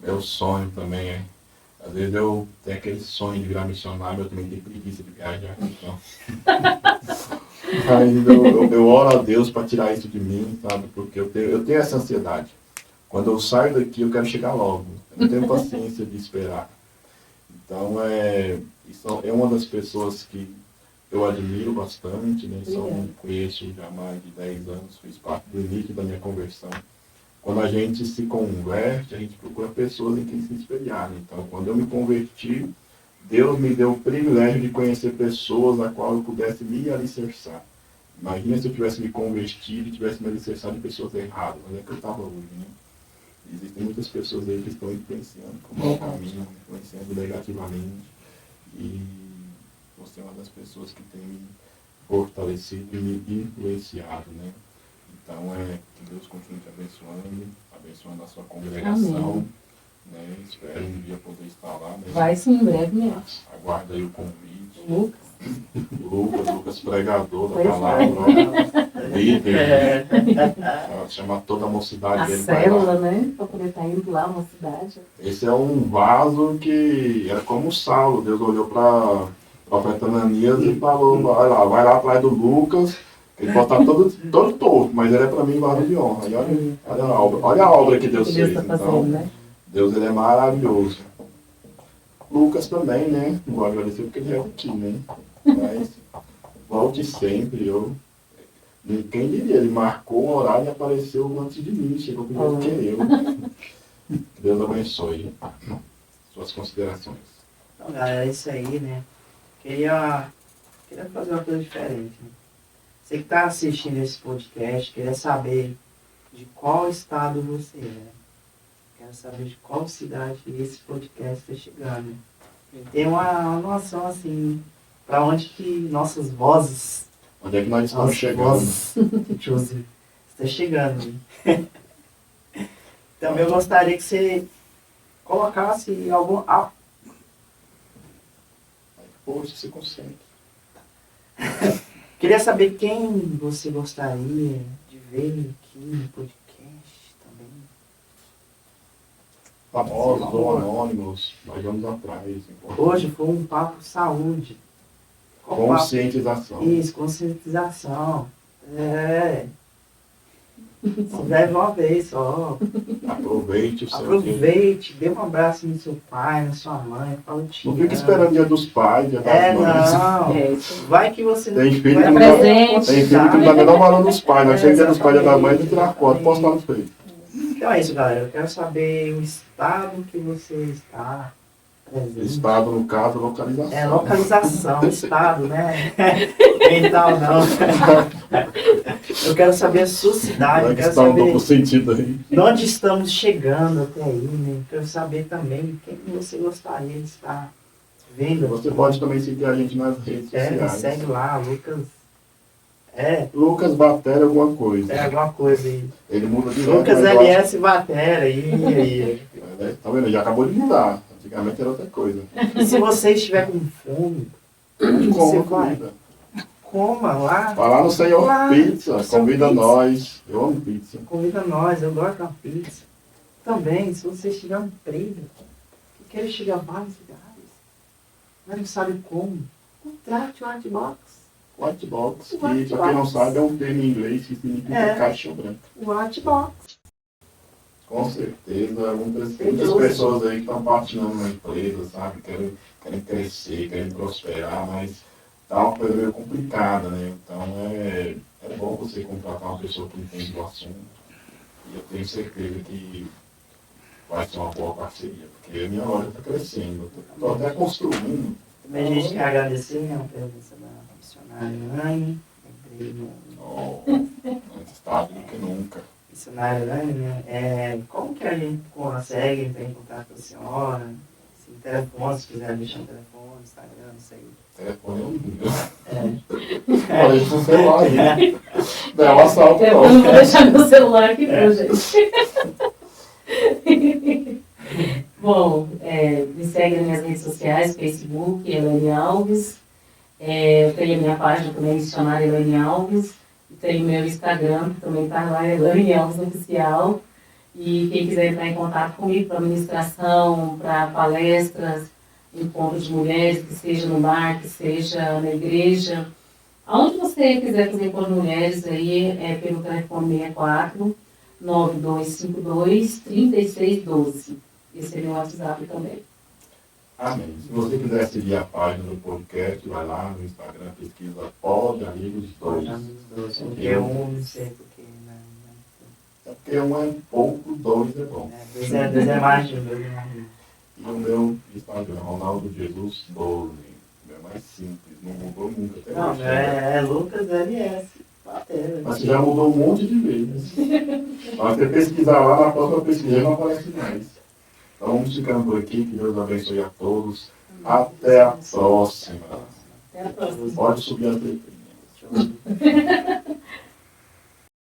Meu sonho também é... Às vezes eu tenho aquele sonho de virar missionário, eu também tenho preguiça de viajar. Então... Ainda eu oro a Deus para tirar isso de mim, sabe? Porque eu tenho essa ansiedade. Quando eu saio daqui, eu quero chegar logo. Eu não tenho paciência de esperar. Então, isso é uma das pessoas que eu admiro bastante, né? Conheço já há mais de 10 anos, fiz parte do início da minha conversão. Quando a gente se converte, a gente procura pessoas em quem se espelhar. Então, quando eu me converti, Deus me deu o privilégio de conhecer pessoas a qual eu pudesse me alicerçar. Imagina se eu tivesse me convertido e tivesse me alicerçado em pessoas erradas. Onde é que eu estava hoje, né? Existem muitas pessoas aí que estão influenciando com o mau caminho, influenciando negativamente. E você é uma das pessoas que tem me fortalecido e me influenciado, né? Então, que Deus continue te abençoando a sua congregação. Amém. Né? Espero um dia poder estar lá. Né? Vai sim, em breve mesmo. Aguarda aí o convite. Lucas. Lucas pregador da Pois palavra. Líder. Chama toda a mocidade A dele. célula, né? Para poder estar indo lá, uma cidade. Esse é um vaso que era como Saulo. Deus olhou para o profeta Ananias e falou, vai lá atrás do Lucas. Ele pode estar todo torto, mas ele é para mim vaso de honra. E olha a obra que Deus fez. Tá fazendo, então, né? Deus ele é maravilhoso. Lucas também, né? Não vou agradecer porque ele é aqui, né? Mas volte sempre. Quem diria? Ele marcou o horário e apareceu antes de mim. Chegou primeiro que eu. Deus abençoe. Suas considerações. Então, galera, é isso aí, né? Queria fazer uma coisa diferente. Né? Você que está assistindo esse podcast, queria saber de qual estado você é. Quero saber de qual cidade esse podcast está chegando. Tem uma noção, assim, para onde que nossas vozes... Onde é que nós estamos chegando? Está chegando. Também eu gostaria que você colocasse algum... Poxa, você consegue. Queria saber quem você gostaria de ver aqui no podcast também. Famosos ou anônimos, nós vamos atrás. Hoje foi um papo saúde. Conscientização. Isso, conscientização. Se deve uma vez só. Aproveite o seu Aproveite, dê um abraço no seu pai, na sua mãe, fala o tio. Não fica esperando dia dos pais, dia das mães. Não. Vai que você Tem filho vai que presente. tem filho que não dá menor valor dos pais. Nós chegamos dia dos pais, dia das mães e tirar foto, postar no Facebook. Então é isso, galera. Eu quero saber o estado que você está. Estado, no caso, localização. É localização, estado, né? Mental não. Eu quero saber a sua cidade, Como é eu que quero está um duplo saber sentido aí? de onde estamos chegando até aí, né? Eu quero saber também quem que você gostaria de estar vendo. Você pode também seguir a gente nas redes me sociais. segue lá, Lucas. Lucas Batera alguma coisa. Alguma coisa aí. Ele muda de Lucas LS Batera, aí. Tá vendo? Ele já acabou de mudar. Antigamente era outra coisa. E se você estiver com fome, onde você vai? Comida. Coma lá. Vai lá no Senhor Lá, Pizza, Senhor convida Pizza. nós. Eu amo pizza. Convida nós, eu gosto da pizza. Também, se você estiver um emprego, que quer chegar a vários lugares, mas não sabe como, contrate o Whitebox. White Box, que White pra quem não Box. sabe é um termo em inglês que significa caixa branca. O Whitebox. Com certeza, muitas pessoas aí que estão patinando na empresa, sabe? Querem crescer, querem prosperar, mas tá uma coisa meio complicada, né? Então é bom você contratar uma pessoa que entende do assunto. E eu tenho certeza que vai ser uma boa parceria, porque a minha loja está crescendo. Estou até construindo. Também a gente quer agradecer, né, a presença da missionária Anne. Antes tarde do que nunca. Missionária Anne, né? Como que a gente consegue entrar em contato com a senhora? Se telefone, se quiser deixar um telefone, Instagram, não sei. Telefone é um livro. Olha, isso no celular aí. Não, é um assalto, Eu não vou deixar meu celular aqui não, gente. Bom, me segue nas minhas redes sociais, Facebook, Elaine Alves. Eu tenho a minha página também, Missionária Elaine Alves. E tenho meu Instagram, que também está lá, Elaine Alves Oficial. E quem quiser entrar em contato comigo para ministração, para palestras, encontros de mulheres, que seja no bar, que seja na igreja. Aonde você quiser fazer encontro de mulheres, aí é pelo telefone 64 9252 3612. Esse é meu WhatsApp também. Amém. Se você quiser seguir a página do podcast, vai lá no Instagram, pesquisa Pod Amigos 2. Porque um, não sei porque, né? É porque um é pouco, dois é bom. Dois é mais de um, dois é mais de um. E o meu Instagram, Ronaldo Jesus 12. É mais simples, não mudou nunca. Até Não, hoje. é Lucas LS. Batera. Mas você já mudou um monte de vezes. Mas você pesquisar lá, na próxima pesquisa não aparece mais. Então vamos ficando por aqui, que Deus abençoe a todos. Até a próxima. Até a próxima. Pode subir as letrinhas.